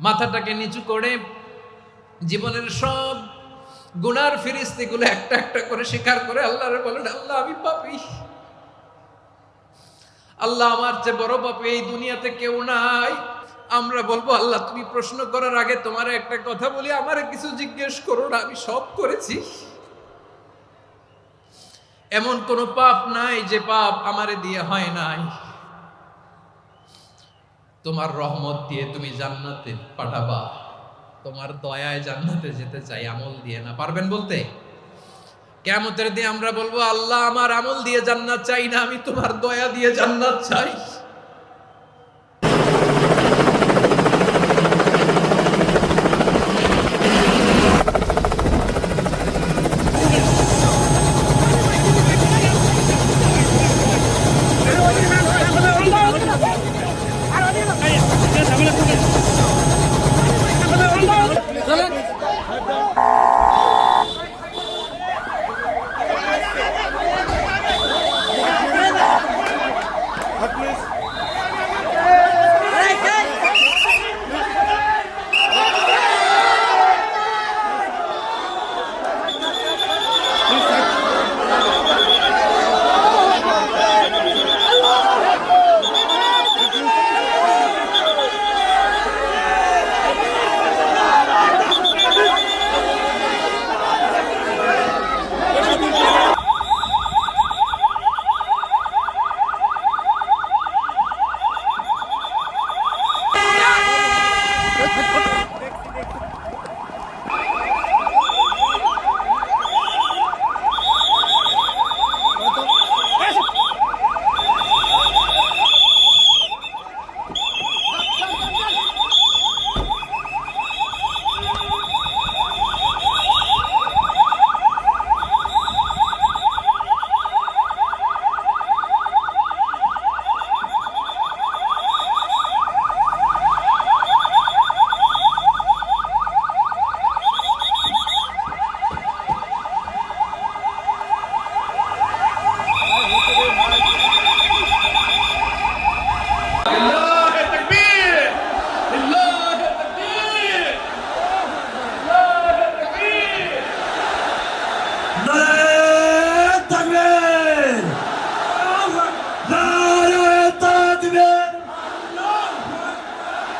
মাথাটাকে নিচু করে জীবনের সব গুনার ফিরিস্তিগুলো একটা একটা করে স্বীকার করে আল্লাহরে বলেন, আল্লাহ আমি পাপী, আল্লাহ আমার চেয়ে বড় পাপী এই দুনিয়াতে কেউ নাই। আমরা বলবো, আল্লাহ তুমি প্রশ্ন করার আগে তোমার একটা কথা বলি, আমারে কিছু জিজ্ঞেস করো না, আমি সব করেছি। এমন কোন পাপ নাই যে পাপ আমারে দিয়ে হয় নাই। তোমার রহমত দিয়ে তুমি জান্নাতে পাঠাবা, তোমার দয়ায় জান্নাতে যেতে চাই, আমল দিয়ে না। পারবেন বলতে? কিয়ামতের দিন আমরা বলবো, আল্লাহ আমার আমল দিয়ে জান্নাত চাই না, আমি তোমার দয়া দিয়ে জান্নাত চাই।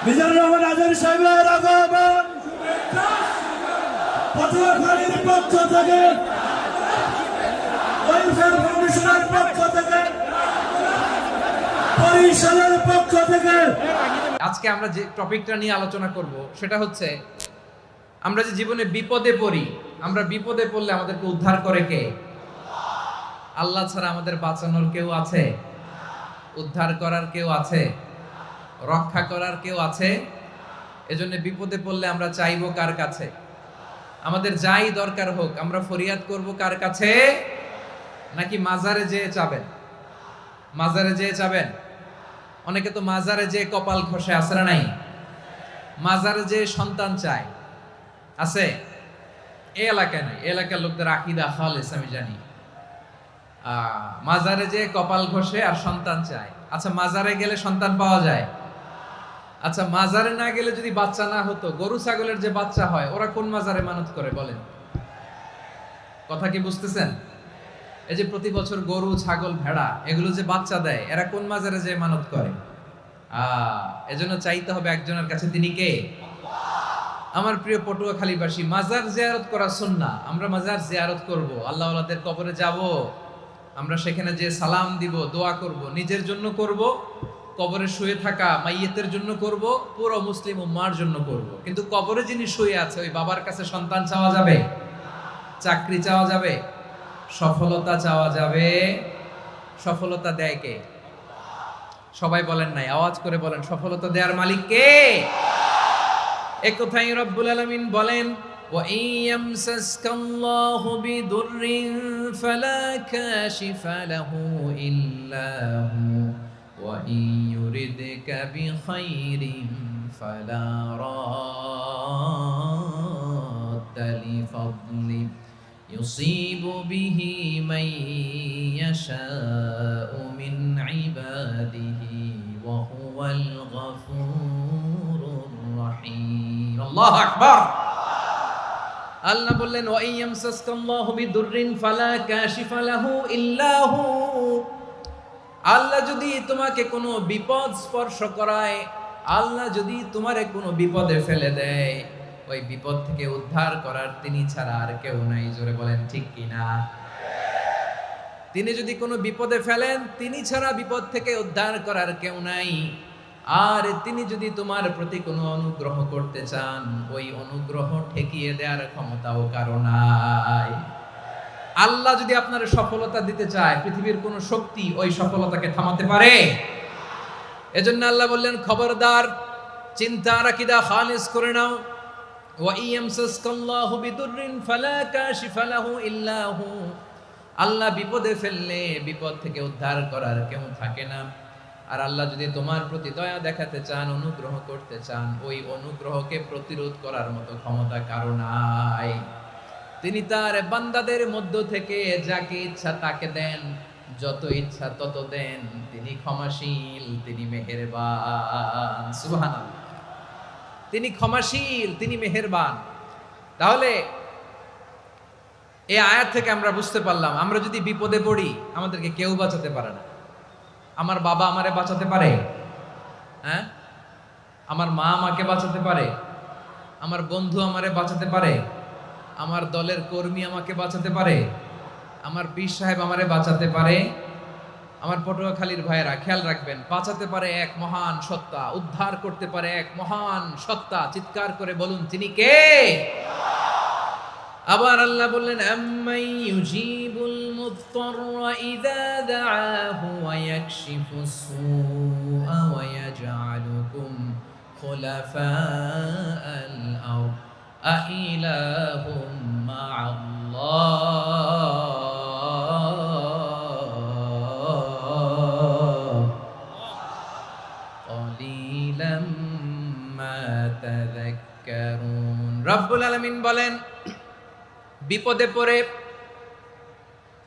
মিজানুর রহমান আজারি সাহেবের আগমন পটুয়াখালীর পক্ষ থেকে, ওয়েলফেয়ার ফাউন্ডেশনের পক্ষ থেকে, বরিশালের পক্ষ থেকে। আজকে আমরা যে টপিকটা নিয়ে আলোচনা করব সেটা হচ্ছে, আমরা যে জীবনে বিপদে পড়ি, আমরা বিপদে পড়লে আমাদেরকে উদ্ধার করে কে? আল্লাহ ছাড়া আমাদের বাঁচানোর কেউ আছে? উদ্ধার করার কেউ আছে? রক্ষা করার কেউ আছে? এজন্য বিপদে পড়লে আমরা চাইবো কার কাছে? আমাদের যাই দরকার হোক আমরা ফরিয়াদ করব কার কাছে? নাকি মাজারে যেয়ে চাবেন? মাজারে যেয়ে চাবেন? অনেকে তো মাজারে যেয়ে কপাল ঘষে, আছে না নাই? মাজারে যেয়ে সন্তান চায়, আছে? এই এলাকায় নাই, এলাকার লোকদের আকীদা খালেস আমি জানি। মাজারে যেয়ে কপাল ঘষে আর সন্তান চায়। আচ্ছা, মাজারে গেলে সন্তান পাওয়া যায়? আচ্ছা, মাজারে না গেলে যদি বাচ্চা না হতো, গরু ছাগলের যে বাচ্চা হয় ওরা কোন মাজারে মানত করে বলেন? কথা কি বুঝতেছেন? এই যে প্রতি বছর গরু ছাগল ভেড়া এগুলো যে বাচ্চা দেয়, এরা কোন মাজারে যে মানত করে? এজন্য চাইতে হবে একজনের কাছে, তিনি কে? আমার প্রিয় পটুয়াখালীবাসী, মাজার জিয়ারত করা সুন্নাহ। আমরা মাজার জিয়ারত করব, আল্লাহ ওয়ালাদের কবরে যাব, আমরা সেখানে যে সালাম দিব, দোয়া করব, নিজের জন্য করব, কবরে শুয়ে থাকা মাইয়েতের জন্য করব, পুরো মুসলিম উম্মার জন্য করব। কিন্তু কবরে যিনি শুয়ে আছে ওই বাবার কাছে সন্তান চাওয়া যাবে? চাকরি চাওয়া যাবে? সফলতা চাওয়া যাবে? সফলতা দেয় কে? সবাই বলেন নাই, আওয়াজ করে বলেন, সফলতা দেওয়ার মালিক কে? এক কথাই রব্বুল আলামিন বলেন, ওয়া ইয়ামসাসকাল্লাহু বিদুররিন ফালা কাশিফা লাহু ইল্লা হু ওয়া ইয়ুরিদকা বিখাইরিন ফালা রাদ্দা লিফাদলি ইউসিবু বিহি মান ইয়াশাউ মিন ইবাদিহি ওয়া হুয়াল গফুরুর রহিম। আল্লাহু আকবার। আল্লাহ বললেন ওয়া ইয়ামসাসকাল্লাহু বিদুররিন ফালা কাশিফা লাহু ইল্লা হু। আল্লাহ যদি তোমাকে কোনো বিপদ স্পর্শ করায়, আল্লাহ যদি তোমারে কোনো বিপদে ফেলে দেয়, ওই বিপদ থেকে উদ্ধার করার তিনি ছাড়া আর কেউ নাই। জোরে বলেন ঠিক কিনা? তিনি যদি কোনো বিপদে ফেলেন, তিনি ছাড়া বিপদ থেকে উদ্ধার করার কেউ নাই। আর তিনি যদি তোমার প্রতি কোনো অনুগ্রহ করতে চান, ওই অনুগ্রহ ঠেকিয়ে দেওয়ার ক্ষমতাও কারো নাই। আল্লাহ যদি আপনার সফলতা দিতে চায়, পৃথিবীর কোন শক্তি ওই সফলতাকে থামাতে পারে? এজন্য আল্লাহ বললেন, খবরদার, চিন্তা রাখিদা খালিস করে নাও। ওয়া ইয়ামসাসকাল্লাহু বিদুররিন ফালা কাশিফা লাহু ইল্লা হু। আল্লাহ বিপদে ফেললে বিপদ থেকে উদ্ধার করার কেউ থাকে না। আর আল্লাহ যদি তোমার প্রতি দয়া দেখাতে চান, অনুগ্রহ করতে চান, ওই অনুগ্রহকে প্রতিরোধ করার মতো ক্ষমতা কারো নাই। তিনি তার বান্দাদের মধ্য থেকে যাকে ইচ্ছা তাকে দেন, যত ইচ্ছা তত দেন। তিনি ক্ষমাশীল, তিনি মেহেরবান। সুবহানাল্লাহ। তিনি ক্ষমাশীল, তিনি মেহেরবান। তাহলে এই আয়াত থেকে আমরা বুঝতে পারলাম, আমরা যদি বিপদে পড়ি আমাদেরকে কেউ বাঁচাতে পারে না। আমার বাবা আমারে বাঁচাতে পারে? হ্যাঁ? আমার মা আমাকে বাঁচাতে পারে? আমার বন্ধু আমারে বাঁচাতে পারে? আমার দলের কর্মী আমাকে বাঁচাতে পারে? আমার পীর সাহেব আমারে বাঁচাতে পারে? আমার পটুয়াখালীর ভাইয়েরা খেয়াল রাখবেন, বাঁচাতে পারে এক মহান সত্তা, উদ্ধার করতে পারে এক মহান সত্তা। চিৎকার করে বলুন, তিনি কে? আবার আল্লাহ বললেন, আম্মাই ইউজিবুল মুযতাররা ইযা দাআহু ওয়া ইয়াকশিফুস সুআ ওয়া ইয়াজআলুকুম খুলাফাআল আরদ আইলাহুম মা'আল্লাহ ক্বালিলাম মা তাযাক্কারুন। রব্বুল আলামিন বলেন, বিপদে পড়ে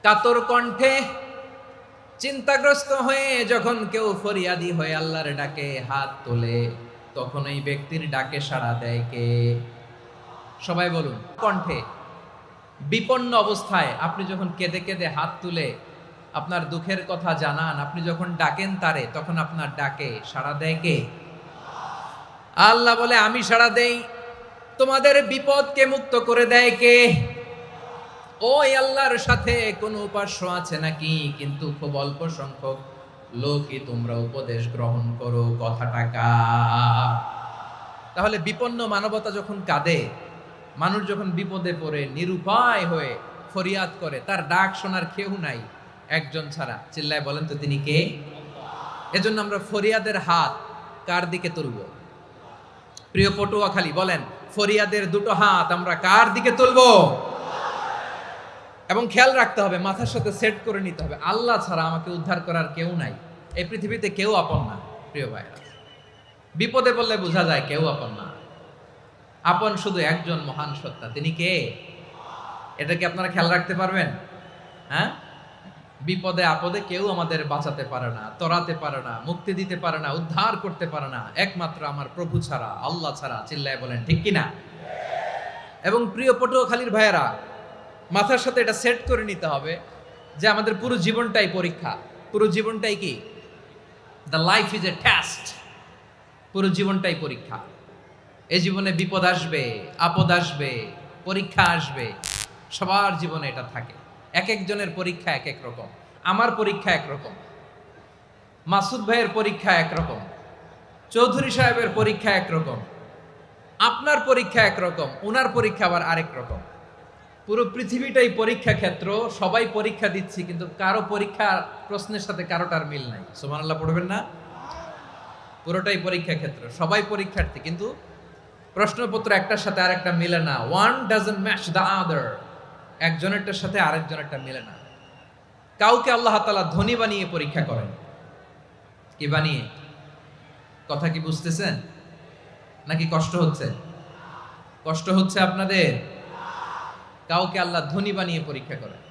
কাতর কণ্ঠে চিন্তাগ্রস্ত হয়ে যখন কেউ ফরিয়াদি হয়ে আল্লাহর ডাকে হাত তোলে, তখন এই ব্যক্তির ডাকে সাড়া দেয় কে? সবাই বলুন। কণ্ঠে বিপন্ন অবস্থায় আপনি যখন কেঁদে কেঁদে হাত তুলে আপনার দুঃখের কথা জানান, আপনি যখন ডাকেন তারে, তখন আপনার ডাকে সাড়া দেয় কে? আল্লাহ বলে, আমি সাড়া দেই। তোমাদের বিপদকে মুক্ত করে দেয় কে? ওই আল্লাহর সাথে কোনো উপাস্য আছে নাকি? কিন্তু খুব অল্প সংখ্যক লোকই তোমরা উপদেশ গ্রহণ করো। কথাটা কার? তাহলে বিপন্ন মানবতা যখন কাঁদে, মানুষ যখন বিপদে পড়ে নিরুপায় হয়ে ফরিয়াদ করে, তার ডাক শোনার কেউ নাই একজন ছাড়া। চিল্লায় বলেন তো, তিনি কে? এজন্য আমরা ফরিয়াদের হাত কার দিকে তুলব? প্রিয় পটুয়াখালী, বলেন, ফরিয়াদের দুটো হাত আমরা কার দিকে তুলবো? এবং খেয়াল রাখতে হবে, মাথার সাথে সেট করে নিতে হবে, আল্লাহ ছাড়া আমাকে উদ্ধার করার কেউ নাই। এই পৃথিবীতে কেউ আপন না। প্রিয় ভাইরা, বিপদে বললে বোঝা যায় কেউ আপন না। আপন শুধু একজন মহান সত্তা। তিনি কে? এটা কি আপনারা খেয়াল রাখতে পারবেন? হ্যাঁ, বিপদে আপদে কেউ আমাদের বাঁচাতে পারে না, তরাতে পারে না, মুক্তি দিতে পারে না, উদ্ধার করতে পারে না, একমাত্র আমার প্রভু ছাড়া, আল্লাহ ছাড়া। চিল্লায় বলেন ঠিক কিনা? এবং প্রিয় পটুয়াখালীর ভাইয়েরা, মাথার সাথে এটা সেট করে নিতে হবে যে আমাদের পুরো জীবনটাই পরীক্ষা। পুরো জীবনটাই কি? The life is a test. পুরো জীবনটাই পরীক্ষা। এই জীবনে বিপদ আসবে, আপদ আসবে, পরীক্ষা আসবে, সবার জীবনে এটা থাকে। এক একজনের পরীক্ষা এক এক রকম। আমার পরীক্ষা একরকম, মাসুদ ভাইয়ের পরীক্ষা একরকম, চৌধুরী সাহেবের পরীক্ষা একরকম, আপনার পরীক্ষা একরকম, ওনার পরীক্ষা আবার আরেক রকম। পুরো পৃথিবীটাই পরীক্ষা ক্ষেত্র। সবাই পরীক্ষা দিচ্ছি, কিন্তু কারো পরীক্ষা প্রশ্নের সাথে কারোটার মিল নাই। সুবহানাল্লাহ পড়বেন না? পুরোটাই পরীক্ষা ক্ষেত্র, সবাই পরীক্ষার্থী, কিন্তু প্রশ্নপত্র একটার সাথে আরেকটা মিলে না। One doesn't match the other. একজনেরটার সাথে আরেকজনেরটা মিলে না। কাউকে আল্লাহ তাআলা ধনী বানিয়ে পরীক্ষা করেন। কি বানিয়ে? কথা কি বুঝতেছেন নাকি কষ্ট হচ্ছে? কষ্ট হচ্ছে আপনাদের? কাউকে আল্লাহ ধনী বানিয়ে পরীক্ষা করেন,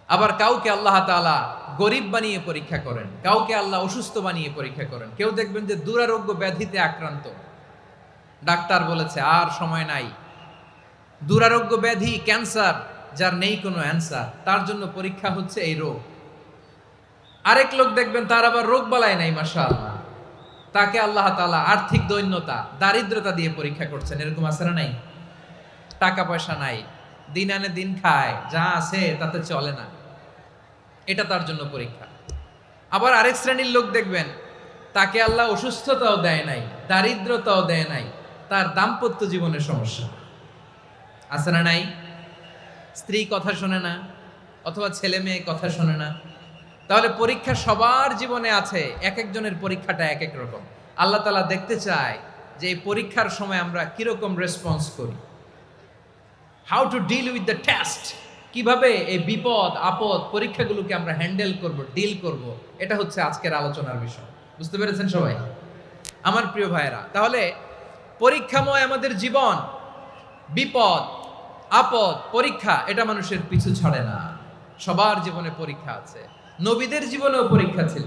আবার কাউকে আল্লাহ তাআলা গরিব বানিয়ে পরীক্ষা করেন, কাউকে আল্লাহ অসুস্থ বানিয়ে পরীক্ষা করেন। কেউ দেখবেন যে দুরারোগ্য ব্যাধিতে আক্রান্ত, ডাক্তার বলেছে আর সময় নাই, দুরারোগ্য ব্যাধি ক্যান্সার, যার নেই কোনো অ্যান্সার, তার জন্য পরীক্ষা হচ্ছে এই রোগ। আরেক লোক দেখবেন তার আবার রোগ বালাই নাই, মাশাআল্লাহ, তাকে আল্লাহ তাআলা আর্থিক দৈন্যতা, দারিদ্রতা দিয়ে পরীক্ষা করছেন। এরকম আছে না নাই? টাকা পয়সা নাই, দিন আনে দিন খায়, যা আছে তাতে চলে না, এটা তার জন্য পরীক্ষা। আবার আরেক শ্রেণীর লোক দেখবেন তাকে আল্লাহ অসুস্থতাও দেয় নাই, দারিদ্রতাও দেয় নাই, তার দাম্পত্য জীবনের সমস্যা আছে না নাই? স্ত্রী কথা শোনে না, অথবা ছেলে মেয়ে কথা শোনে না। তাহলে পরীক্ষা সবার জীবনে আছে, এক একজনের পরীক্ষাটা এক এক রকম। আল্লাহ তাআলা দেখতে চায় যে এই পরীক্ষার সময় আমরা কিরকম রেসপন্স করি, how to deal with the test, কিভাবে এই বিপদ আপদ পরীক্ষাগুলোকে আমরা হ্যান্ডেল করব, ডিল করব, এটা হচ্ছে আজকের আলোচনার বিষয়। বুঝতে পেরেছেন সবাই আমার প্রিয় ভাইয়েরা? তাহলে পরীক্ষাময় আমাদের জীবন, বিপদ আপদ পরীক্ষা, এটা মানুষের পিছু ছাড়ে না। সবার জীবনে পরীক্ষা আছে, নবীদের জীবনেও পরীক্ষা ছিল।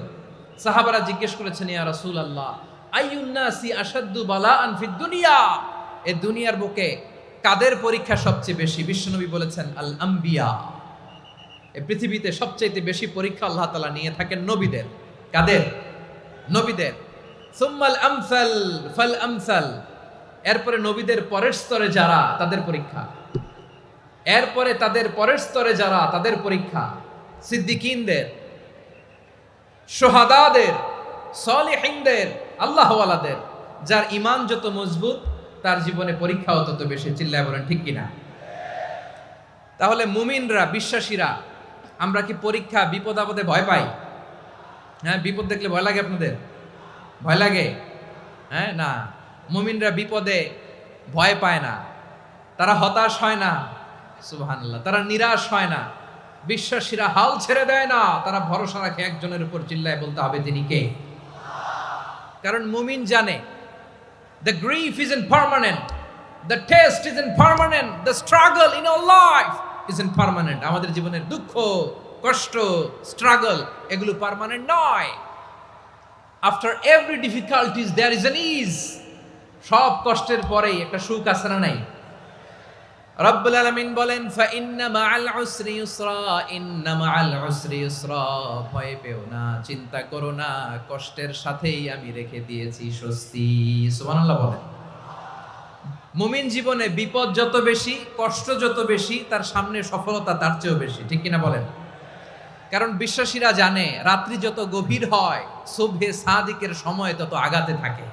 সাহাবারা জিজ্ঞেস করেছেন, ইয়া রাসূলুল্লাহ আইয়ুন নাসি আশাদ্দু বালাআন ফিদ দুনিয়া, এই দুনিয়ার বুকে কাদের পরীক্ষা সবচেয়ে বেশি? বিশ্বনবী বলেছেন আল আম্বিয়া, এই পৃথিবীতে সবচেয়ে বেশি পরীক্ষা আল্লাহ তাআলা নিয়ে থাকেন নবীদের। কাদের? নবীদের। সুম্মাল আমসাল ফাল আমসাল, এরপরে নবীদের পরের স্তরে যারা, তাদের পরীক্ষা। এরপরে তাদের পরের স্তরে যারা, তাদের পরীক্ষা। সিদ্দিকিনদের, শুহাদাদের, সালিহিনদের, আল্লাহওয়ালাদের, যার ঈমান যত মজবুত তার জীবনে পরীক্ষাও তত বেশি। চিল্লায় বলেন ঠিক কিনা? তাহলে মুমিনরা, বিশ্বাসীরা, আমরা কি পরীক্ষা বিপদ আপদে ভয় পাই? হ্যাঁ, বিপদ দেখলে ভয় লাগে আপনাদের? ভয় লাগে? হ্যাঁ, না, মুমিনরা বিপদে ভয় পায় না, তারা হতাশ হয় না, সুবহানাল্লাহ, তারা নিরাশ হয় না। বিশ্বাসীরা হাল ছেড়ে দেয় না, তারা ভরসা রাখে একজনের উপর। চিল্লায় বলতে হবে তিনি কে? কারণ মুমিন জানে the grief isn't permanent, the test isn't permanent, the struggle in our life isn't permanent. আমাদের জীবনের দুঃখ, কষ্ট, স্ট্রাগল, এগুলো পার্মানেন্ট নয়। after every difficulties there is an ease, সব কষ্টের পরেই একটা সুখ আছে না নাই? রব্বুল আলামিন বলেন ফা ইন্না মাআল উসরি ইউসরা, ইন্না মাআল উসরি ইউসরা, ভয় পেও না, চিন্তা করো না, কষ্টের সাথেই আমি রেখে দিয়েছি স্বস্তি। সুবহানাল্লাহ বলেন। মুমিন জীবনে বিপদ যত বেশি, কষ্ট যত বেশি, তার সামনে সফলতা তার চেয়েও বেশি। ঠিক কিনা বলেন? কারণ বিশ্বাসীরা জানে রাত্রি যত গভীর হয়, সুবহে সাদিকের সময় তত আগাতে থাকে।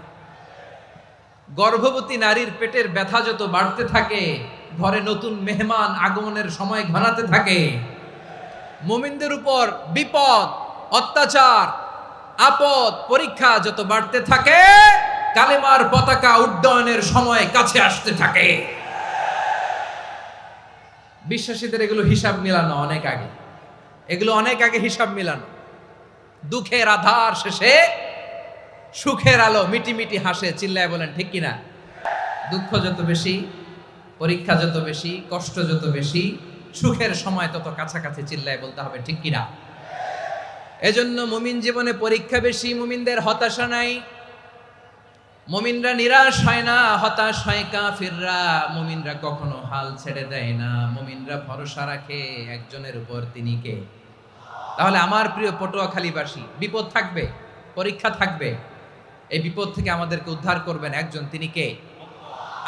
গর্ভবতী নারীর পেটের ব্যথা যত বাড়তে থাকে, ঘরে নতুন মেহমান আগমনের সময় ঘনাতে থাকে। মুমিনদের উপর বিপদ, অত্যাচার, আপদ, পরীক্ষা যত বাড়তে থাকে, কালেমার পতাকা উড্ডয়নের সময় কাছে আসতে থাকে। বিশ্বাসীদের এগুলো হিসাব মিলানো অনেক আগে, এগুলো অনেক আগে হিসাব মিলানো। দুঃখের আধার শেষে সুখের আলো মিটি মিটি হাসে। চিল্লায় বলেন ঠিক কিনা? দুঃখ যত বেশি, পরীক্ষা যত বেশি, কষ্ট যত বেশি, সুখের সময় তত কাছাকাছি। চিল্লায় বলতে হবে ঠিক কিনা? এজন্য মুমিন জীবনে পরীক্ষা বেশি, মুমিনদের হতাশা নাই, মুমিনরা নিরাশ হয় না, হতাশ হয় কাফিররা। মুমিনরা কখনো হাল ছেড়ে দেয় না, মুমিনরা ভরসা রাখে একজনের উপর, তিনি কে? তাহলে আমার প্রিয় পটুয়াখালীবাসী, বিপদ থাকবে, পরীক্ষা থাকবে, এই বিপদ থেকে আমাদেরকে উদ্ধার করবেন একজন, তিনি কে?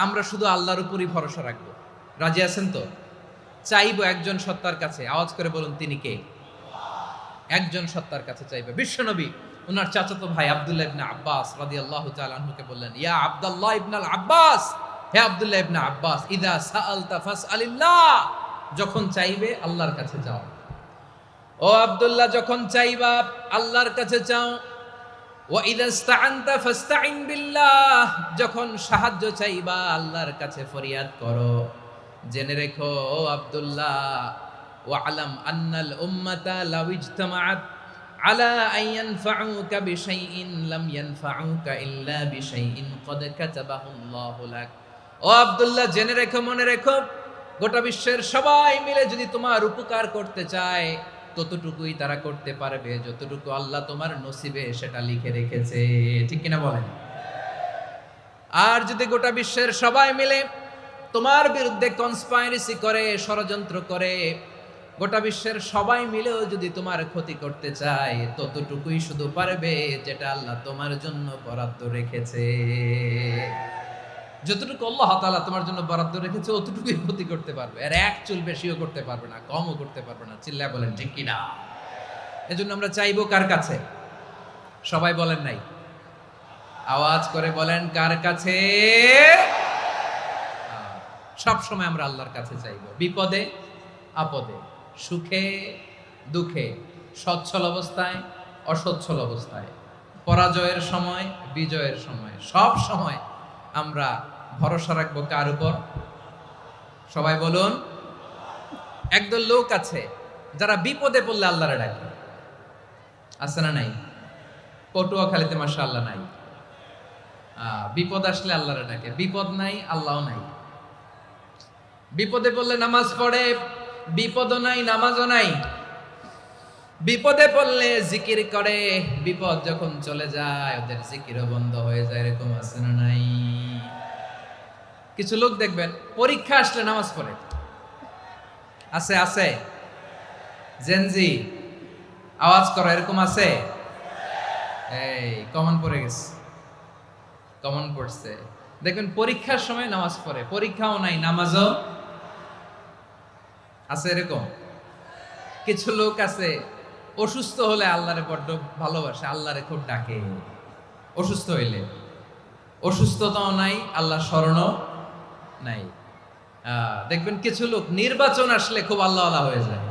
আমরা শুধু আল্লাহর উপরই ভরসা রাখবো। রাজি আছেন তো? চাইবো একজন সত্তার কাছে, আওয়াজ করে বলুন তিনি কে? একজন সত্তার কাছে চাইবে। বিশ্বনবী ওনার চাচাতো ভাই আব্দুল্লাহ ইবনে আব্বাস রাদিয়াল্লাহু তাআলা আনহুকে বললেন, ইয়া আব্দুল্লাহ ইবনুল আব্বাস, হে আব্দুল্লাহ ইবনে আব্বাস, ইযা সাআলতা ফাসআলিল্লাহ, যখন চাইবে আল্লাহর কাছে যাও। ও আব্দুল্লাহ, যখন চাইবা আল্লাহর কাছে চাও। ওয়া ইযা ইসতাআনতা ফাসতাইন বিল্লাহ, যখন সাহায্য চাইবা আল্লাহর কাছে ফরিয়াদ করো। জেনে রেখো ও আব্দুল্লাহ, ওয়া'লাম আন্নাল উম্মাতা লাউ ইজতামাআত আলা আন ইয়ানফাউকা বিশাইইন লাম ইয়ানফাউকা ইল্লা বিশাইইন ক্বাদ কাতাবাহু আল্লাহু লাক। ও আব্দুল্লাহ, জেনে রেখো, মনে রেখো, গোটা বিশ্বের সবাই মিলে যদি তোমার উপকার করতে চায়, ততটুকুই তারা করতে পারবে যতটুকু আল্লাহ তোমার নসিবে সেটা লিখে রেখেছে। ঠিক কিনা বলেন? আর যদি গোটা বিশ্বের সবাই মিলে তোমার বিরুদ্ধে কনস্পাইরেসি করে, ষড়যন্ত্র করে, গোটা বিশ্বের সবাই মিলেও যদি তোমার ক্ষতি করতে চায়, ততটুকুই শুধু পারবে যেটা আল্লাহ তোমার জন্য বরাদ্দ রেখেছে। যতটুকু আল্লাহ তাআলা তোমার জন্য বরাদ্দ রেখেছে অতটুকুই ক্ষতি করতে পারবে, আর এক চুল বেশিও করতে পারবে না, কমও করতে পারবে না। চিল্লায় বলেন ঠিক কিনা? এজন্য আমরা চাইবো কার কাছে? সবাই বলেন নাই, আওয়াজ করে বলেন কার কাছে? সব সময় আমরা আল্লাহর কাছে চাইবো, বিপদে আপদে, সুখে দুঃখে, সচ্ছল অবস্থায় অসচ্ছল অবস্থায়, পরাজয়ের সময় বিজয়ের সময়, সব সময় আমরা ভরসা রাখবো কার উপর? সবাই বলুন। একদল লোক আছে যারা বিপদে পড়লে আল্লাহরে ডাকে, আছে না নাই? পটুয়াখালীতে মাশাআল্লাহ নাই। বিপদ আসলে আল্লাহরে ডাকে, বিপদ নাই আল্লাহও নাই। বিপদে পড়লে নামাজ পড়ে, বিপদও নাই নামাজও নাই। বিপদে পড়লে জিকির করে, বিপদ যখন চলে যায় ওদের জিকিরও বন্ধ হয়ে যায়। এরকম আছে না নাই? কিছু লোক দেখবেন পরীক্ষা আসলে নামাজ পড়ে, আছে আছে। জেনজি আওয়াজ করো, এরকম আছে? এই কমন পড়ে গেছে, কমন পড়ছে। দেখবেন পরীক্ষার সময় নামাজ পড়ে, পরীক্ষাও নাই নামাজও আছে। এরকম কিছু লোক আছে অসুস্থ হলে আল্লাহরে বড্ড ভালোবাসে, আল্লাহরে খুব ডাকে। অসুস্থ হইলে অসুস্থতাও নাই, আল্লাহ স্মরণও নাই। দেখবেন কিছু লোক নির্বাচন আসলে খুব আল্লাহ আল্লাহ হয়ে যায়,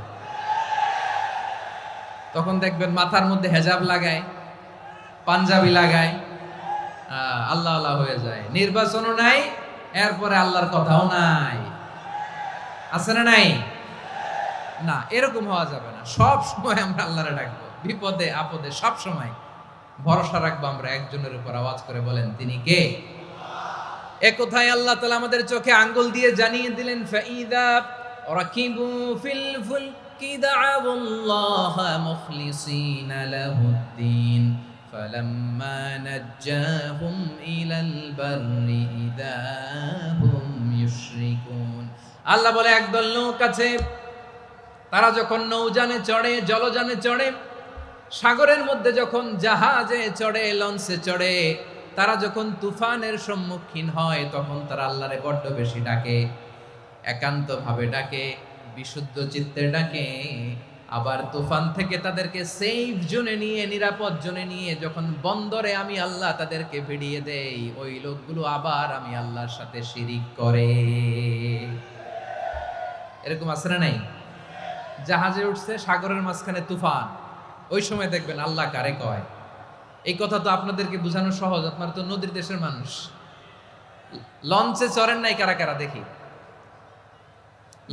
তখন দেখবেন মাথার মধ্যে হেজাব লাগায়, পাঞ্জাবি লাগায়, আল্লাহ আল্লাহ হয়ে যায়। নির্বাচনও নাই, এরপরে আল্লাহর কথাও নাই। আছে না নাই? না, এরকম হওয়া যাবে না। সব সময় আমরা আল্লাহরে ডাকবো, বিপদে আপদে সব সময় ভরসা রাখবো আমরা একজনের উপর। আওয়াজ করে বলেন তিনি কে? এ কথায় আল্লাহ তাআলা আমাদের চোখে আঙ্গুল দিয়ে জানিয়ে দিলেন, ফাইদা রাকিবু ফিল ফুলকি দা'আউল্লাহ মুখলিসিনা লাহুদ্দিন ফালাম্মা নাজ্জাহুম ইলাল বাররি ইযা হুম ইউশরিকুন। আল্লাহ বলে একদল লোক আছে, তারা যখন নৌযানে চড়ে, জলযানে চড়ে, সাগরের মধ্যে যখন জাহাজে চড়ে, লঞ্চে চড়ে, তারা যখন তুফানের সম্মুখীন হয় তখন তারা আল্লাহরে বড্ড বেশি ডাকে, একান্ত ভাবে ডাকে, বিশুদ্ধ চিত্তে ডাকে। আবার তুফান থেকে তাদেরকে সেফ জোনে নিয়ে, নিরাপদ জোনে নিয়ে যখন বন্দরে আমি আল্লাহ তাদেরকে ভিড়িয়ে দেই, ওই লোকগুলো আবার আমি আল্লাহর সাথে শিরিক করে। এরকম আছে না নাই? জাহাজে উঠছে, সাগরের মাঝখানে তুফান, ওই সময় দেখবেন আল্লাহ কারে কয়। এই কথা তো আপনাদেরকে বোঝানো সহজ, আপনারা তো নদীর দেশের মানুষ। লঞ্চে চড়েন নাই কারা কারা দেখি?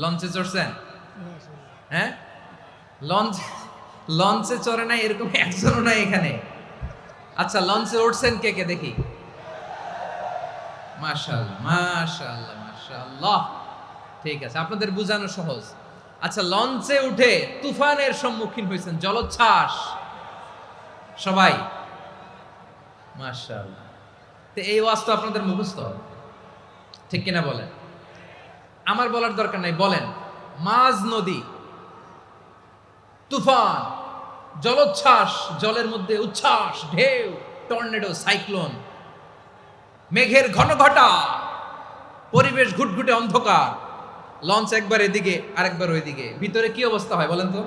লঞ্চে চড়ছেন? হ্যাঁ, লঞ্চে চড়ে নাই এরকম একজনও নাই এখানে। আচ্ছা, লঞ্চে উঠছেন কে কে দেখি? মাশাআল্লাহ মাশাআল্লাহ মাশাআল্লাহ। ঠিক আছে, আপনাদের বোঝানো সহজ। আচ্ছা, লঞ্চে উঠে তুফানের সম্মুখীন হয়েছেন, জলোচ্ছ্বাস, সবাই? মাশাআল্লাহ। তো এই ওয়াজ তো আপনাদের মুখস্থ, ঠিক কিনা বলেন? আমার বলার দরকার নাই, বলেন। মাঝ নদী, তুফান, জলোচ্ছ্বাস, জলের মধ্যে উচ্ছ্বাস, ঢেউ, টর্নেডো, সাইক্লোন, মেঘের ঘনঘটা, পরিবেশ ঘুটঘুটে অন্ধকার, লঞ্চ একবার এদিকে আরেকবার ওইদিকে, ভিতরে কি অবস্থা হয় বলেন তো?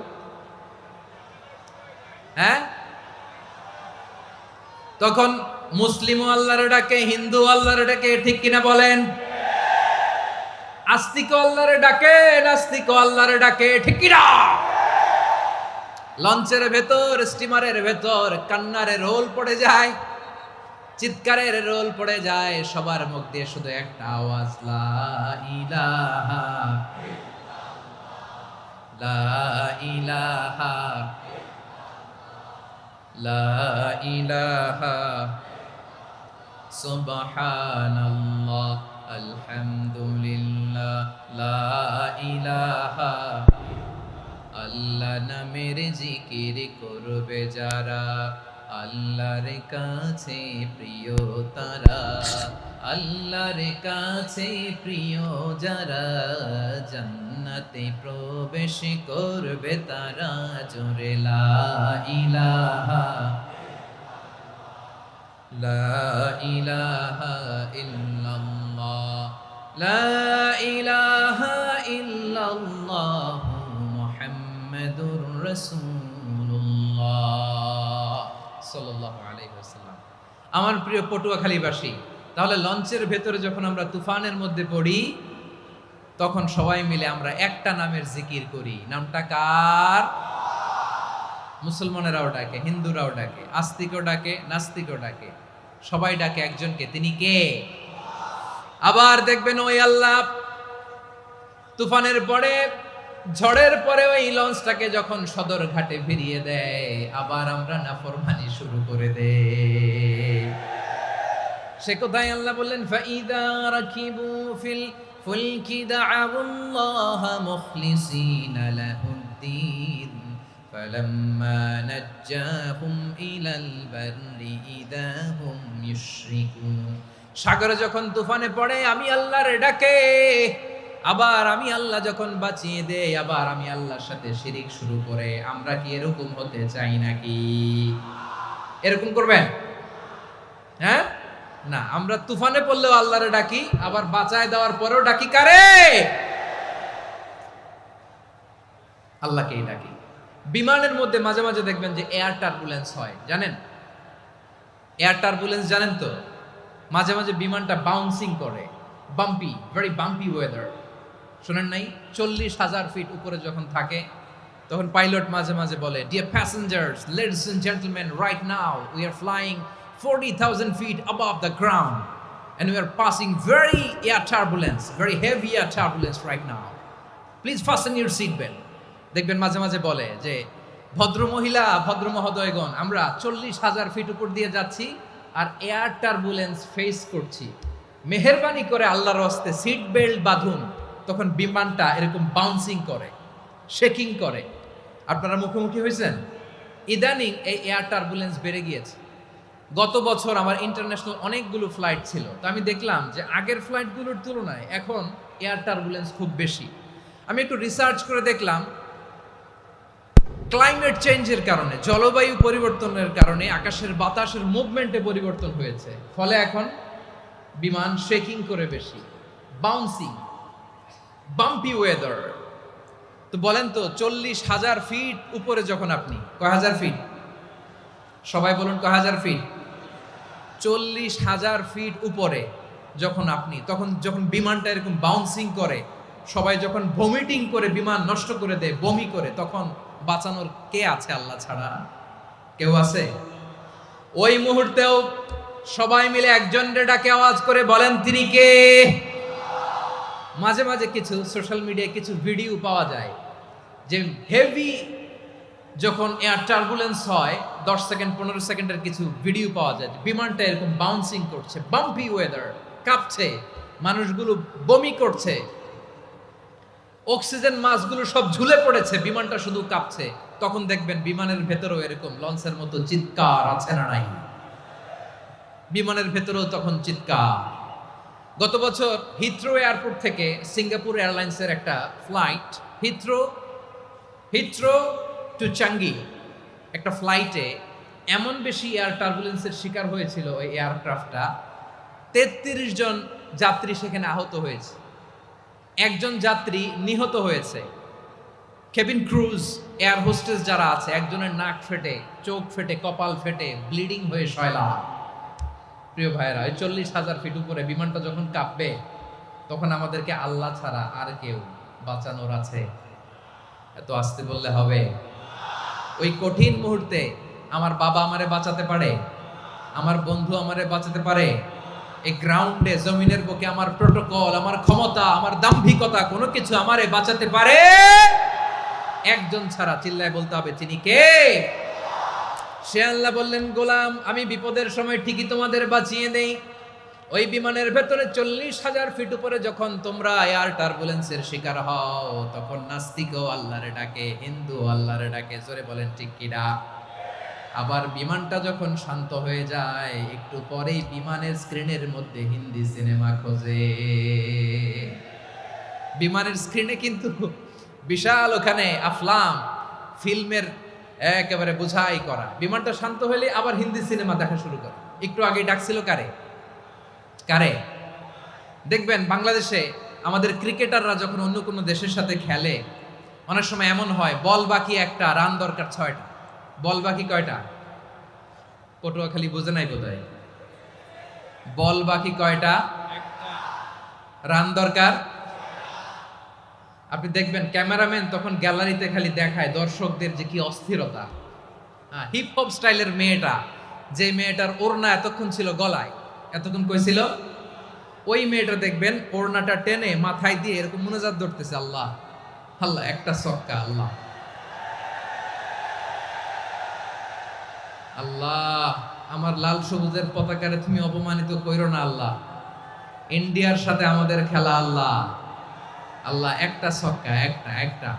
হ্যাঁ, তখন মুসলিমও আল্লাহর ডাকে, হিন্দু আল্লাহর ডাকে, ঠিক কিনা বলেন? আস্তিক আল্লাহর ডাকে, নাস্তিক আল্লাহর ডাকে, ঠিক কিনা? লঞ্চের ভেতর, স্টিমারের ভেতর কান্নারে রোল পড়ে যায়, চিৎকারের রোল পড়ে যায়, সবার মুখ দিয়ে শুধু একটা আওয়াজ, লা ইলাহা লা ইলাহা লা ইলাহা সুবহানাল্লাহ আলহামদুলিল্লাহ লা ইলাহা। আল্লাহ নামের জিকির করবে যারা, আল্লাহর কাছে প্রিয় তারা। আল্লাহর কাছে প্রিয় যারা জান্নাতে প্রবেশ করবে তারা জোরে লা ইলাহা লা ইলাহা ইল্লাল্লাহ লা ইলাহা ইল্লাল্লাহ মুহাম্মাদুর রাসূলুল্লাহ সাল্লাল্লাহু আলাইহি ওয়াসাল্লাম। আমার প্রিয় পটুয়াখালীবাসী, তাহলে লঞ্চের ভেতরে যখন আমরা তুফানের মধ্যে পড়ি তখন সবাই মিলে আমরা একটা নামের জিকির করি। নামটা কার? মুসলমানেরাও ডাকে, হিন্দুরাও ডাকে, আস্তিকও ডাকে, নাস্তিকও ডাকে, সবাই ডাকে একজনকে। তিনি কে? আবার দেখবেন ওই আল্লাহ তুফানের পরে, ঝড়ের পরে ওই লঞ্চটাকে যখন সদর ঘাটে ফিরিয়ে দেয়, আবার আমরা নাফরমানি শুরু করে দেই। সে কোথায়? আল্লাহ বললেন ফাইদা রাকিবু ফিল ফুলকি দা'আউল্লাহ মুখলিসিনা লাহুদ্দিন ফালাম্মা নাজ্জাহুম ইলাল বাররি ইযা হুম ইউশরিকুন। সাগরে যখন তুফানে পড়ে আমি আল্লাহর ডাকে, আবার আমি আল্লাহ যখন বাঁচিয়ে দেই, আবার আমি আল্লাহর সাথে শিরিক শুরু করে। আমরা কি এরকম হতে চাই নাকি? এরকম করবেন? হ্যাঁ না, আমরা তুফানে পড়লেও আল্লাহরে ডাকি, আবার বাঁচায় দেওয়ার পরেও ডাকি কারে? আল্লাহকেই ডাকি। বিমানের মধ্যে মাঝে মাঝে দেখবেন যে এয়ার টার্বুলেন্স হয়, জানেন? এয়ার টার্বুলেন্স জানেন তো? মাঝে মাঝে বিমানটা বাউন্সিং করে, বাম্পি, ভেরি বাম্পি ওয়েদার। শোনেন নাই? 40,000 ফিট উপরে যখন থাকে তখন পাইলট মাঝে মাঝে বলে, dear passengers, ladies and gentleman, right now we are flying 40,000 feet above the ground and we are passing very air turbulence, very heavy air turbulence right now. Please fasten your seat belt. দেখবেন মাঝে মাঝে বলে যে ভদ্র মহিলা, ভদ্র মহোদয়গণ, আমরা 40,000 ফিট উপর দিয়ে যাচ্ছি আর এয়ার টার্বুলেন্স ফেস করছি, মেহেরবানি করে আল্লাহর হস্তে সিট বেল্ট বাঁধুন। তখন বিমানটা এরকম বাউন্সিং করে, শেকিং করে। আপনারা মুখোমুখি হয়েছেন? ইদানিং এই এয়ার টার্বুলেন্স বেড়ে গিয়েছে। গত বছর আমার ইন্টারন্যাশনাল অনেকগুলো ফ্লাইট ছিল, তো আমি দেখলাম যে আগের ফ্লাইটগুলোর তুলনায় এখন এয়ার টার্বুলেন্স খুব বেশি। আমি একটু রিসার্চ করে দেখলাম ক্লাইমেট চেঞ্জের কারণে, জলবায়ু পরিবর্তনের কারণে আকাশের বাতাসের মুভমেন্টে পরিবর্তন হয়েছে, ফলে এখন বিমান শেকিং করে বেশি, বাউন্সিং, বাম্পি ওয়েদার। তো বলেন তো 40,000 ফিট উপরে যখন আপনি, কয় হাজার ফিট? সবাই বলুন কয় হাজার ফিট? 40,000 ফিট উপরে যখন আপনি, তখন যখন বিমানটা এরকম বাউন্সিং করে, সবাই যখন ভমিটিং করে বিমান নষ্ট করে দেয়, বমি করে, তখন বাঁচানোর কে আছে আল্লাহ ছাড়া? কেউ আছে? ওই মুহূর্তেও সবাই মিলে একজনের ডাকে আওয়াজ করে বলেন তিনি কে? মাঝে মাঝে কিছু সোশ্যাল মিডিয়ায় কিছু ভিডিও পাওয়া যায় যে হেভি যখন এয়ার টার্বুলেন্স হয়, 10 সেকেন্ড 15 সেকেন্ডের কিছু ভিডিও পাওয়া যায়, বিমানটা এরকম বাউন্সিং করছে, বাম্পি ওয়েদার, কাঁপছে, মানুষগুলো বমি করছে, অক্সিজেন মাসগুলো সব ঝুলে পড়েছে, বিমানটা শুধু কাঁপছে। তখন দেখবেন বিমানের ভেতরেও এরকম লঞ্চের মতো চিৎকার আছে না নাই? বিমানের ভেতরেও তখন চিৎকার। গত বছর হিথ্রো এয়ারপোর্ট থেকে সিঙ্গাপুর এয়ারলাইন্সের একটা ফ্লাইট, হিথ্রো টু চাঙ্গি, একটা ফ্লাইটে এমন বেশি এয়ার টার্বুলেন্সের শিকার হয়েছিল ওই এয়ারক্রাফটটা, 33 জন যাত্রী সেখানে আহত হয়েছে, একজন যাত্রী নিহত হয়েছে। কেবিন ক্রুজ, এয়ার হোস্টেস যারা আছে, একজনের নাক ফেটে, চোখ ফেটে, কপাল ফেটে, ব্লিডিং হয়ে শয়লা। প্রিয় ভাইয়েরা, ওই 40,000 ফিট উপরে বিমানটা যখন কাঁপবে, তখন আমাদেরকে আল্লাহ ছাড়া আর কেউ বাঁচানোর আছে? এত আসতে বললে হবে? ওই কঠিন মুহূর্তে আমার বাবা আমারে বাঁচাতে পারে, আমার বন্ধু আমারে বাঁচাতে পারে। এই গ্রাউন্ডে, জমিনের বুকে আমার প্রোটোকল, আমার ক্ষমতা, আমার দাম্ভিকতা কোনো কিছু আমারে বাঁচাতে পারে? একজন ছাড়া। চিল্লায় বলতে হবে তিনি কে? সে আল্লাহ বললেন, গোলাম আমি বিপদের সময় ঠিকই তোমাদের বাঁচিয়ে দেই। ওই বিমানের ভেতরে 40,000 ফিট উপরে যখন তোমরা এয়ার টার্বুলেন্সের শিকার হও, তখন নাস্তিকও আল্লাহরে ডাকে, হিন্দু আল্লাহরে ডাকে। জোরে বলেন ঠিক কিনা? আবার বিমানটা যখন শান্ত হয়ে যায় একটু পরেই বিমানের স্ক্রিনের মধ্যে হিন্দি সিনেমা খোঁজে। বিমানের স্ক্রিনে কিন্তু বিশাল ওখানে আফলাম ফিল্মের একেবারে বোঝাই করা। বিমানটা শান্ত হলে আবার হিন্দি সিনেমা দেখা শুরু করে। একটু আগে ডাকছিল কারে কারে দেখবেন বাংলাদেশে আমাদের ক্রিকেটাররা যখন অন্য কোনো দেশের সাথে খেলে অনেক সময় এমন হয় বল বাকি একটা, রান দরকার 6টা। বল বাকি কয়টা? পটুয়াখালী বোঝে নাই বোধহয়। বল বাকি কয়টা? রান দরকার। আপনি দেখবেন ক্যামেরাম্যান তখন গ্যালারিতে খালি দেখায় দর্শকদের যে কি অস্থিরতা। হিপ হপ স্টাইলের মেয়েটা, যে মেয়েটার ওড়না এতক্ষণ ছিল গলায়, এতক্ষণ কইছিল, ওই মেয়েটা দেখবেন ওড়নাটা টেনে মাথায় দিয়ে এরকম মুনাজাত ধরতেছে, আল্লাহ আল্লাহ একটা সক্কা, আল্লাহ আল্লাহ আমার লাল সবুজের পতাকারে তুমি অপমানিত কইরো না আল্লাহ, ইন্ডিয়ার সাথে আমাদের খেলা আল্লাহ আল্লাহ একটা ছক্কা, একটা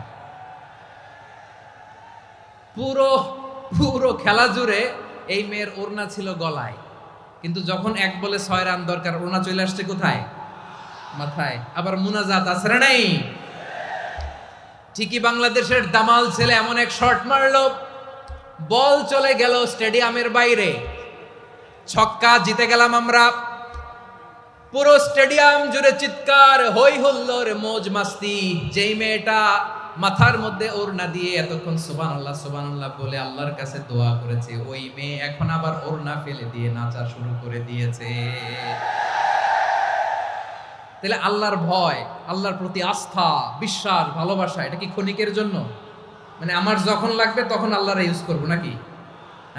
পুরো পুরো খেলা জুড়ে এই মেয়ের ওড়না ছিল গলায়, কিন্তু যখন 1 বলে 6 রান দরকার ওড়না চলে আসছে কোথায়? মাথায়। আবার মুনাজাত আছে না নাই? ঠিকই বাংলাদেশের দামাল ছেলে এমন এক শট মারলো, বল চলে গেল স্টেডিয়ামের বাইরে, ছক্কা, জিতে গেলাম আমরা। পুরো স্টেডিয়াম জুড়ে চিৎকার, হই হুল্লোড়, মৌজ মাস্তি। যেই মেয়েটা মাথার মধ্যে ওড়না দিয়ে এতক্ষণ সুবহানাল্লাহ সুবহানাল্লাহ বলে আল্লাহর কাছে দোয়া করেছে, ওই মেয়ে এখন আবার ওড়না ফেলে দিয়ে নাচা শুরু করে দিয়েছে। তাহলে আল্লাহর ভয়, আল্লাহর প্রতি আস্থা, বিশ্বাস, ভালোবাসা, এটা কি ক্ষণিকের জন্য? মানে আমার যখন লাগবে তখন আল্লাহর ইউজ করবো নাকি?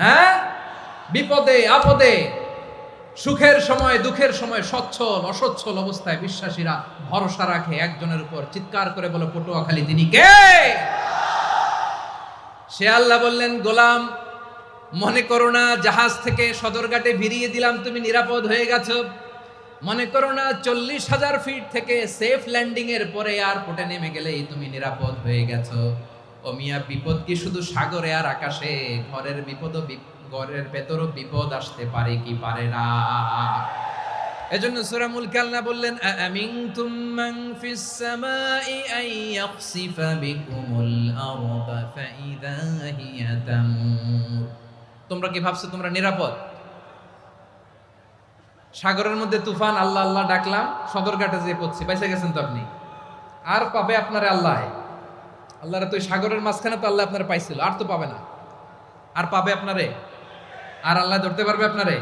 হ্যাঁ, বিপদে আপদে, সুখের সময় দুঃখের সময়, সচ্ছল অসচ্ছল অবস্থায় বিশ্বাসীরা ভরসা রাখে একজনের উপর। চিৎকার করে বলো পটুয়াখালী তিনি কে? সে আল্লাহ বললেন, গোলাম মনে করো না জাহাজ থেকে সদরঘাটে ভিড়িয়ে দিলাম তুমি নিরাপদ হয়ে গেছো, মনে করো না 40,000 ফিট থেকে সেফ ল্যান্ডিং এর পরে এয়ারপোর্টে নেমে গেলেই তুমি নিরাপদ হয়ে গেছো। ও মিয়া, বিপদ কি শুধু সাগরে আর আকাশে? ঘরের বিপদও, ঘরের ভেতরও বিপদ আসতে পারে কি পারে না? এজন্য সূরা মুলক আল্লাহ বললেন, আমিনতুম মান ফিস সামাই আন ইয়াখসিফা বিকুমুল আরদা ফাইযা হিয়া তামুর। তোমরা কি ভাবছো তোমরা নিরাপদ? সাগরের মধ্যে তুফান, আল্লাহ আল্লাহ ডাকলাম, সদরঘাটে যেয়ে পড়ছি, পয়সা গেছেন তো আপনি। আর পাবে আপনারে আল্লাহ? আল্লাহরে তো সাগরের মাঝখানে তো আল্লাহ আপনারে পাইছিল, আর তো পাবে না। আর পাবে আপনারে? আর আল্লাহ ধরতে পারবে আপনারে?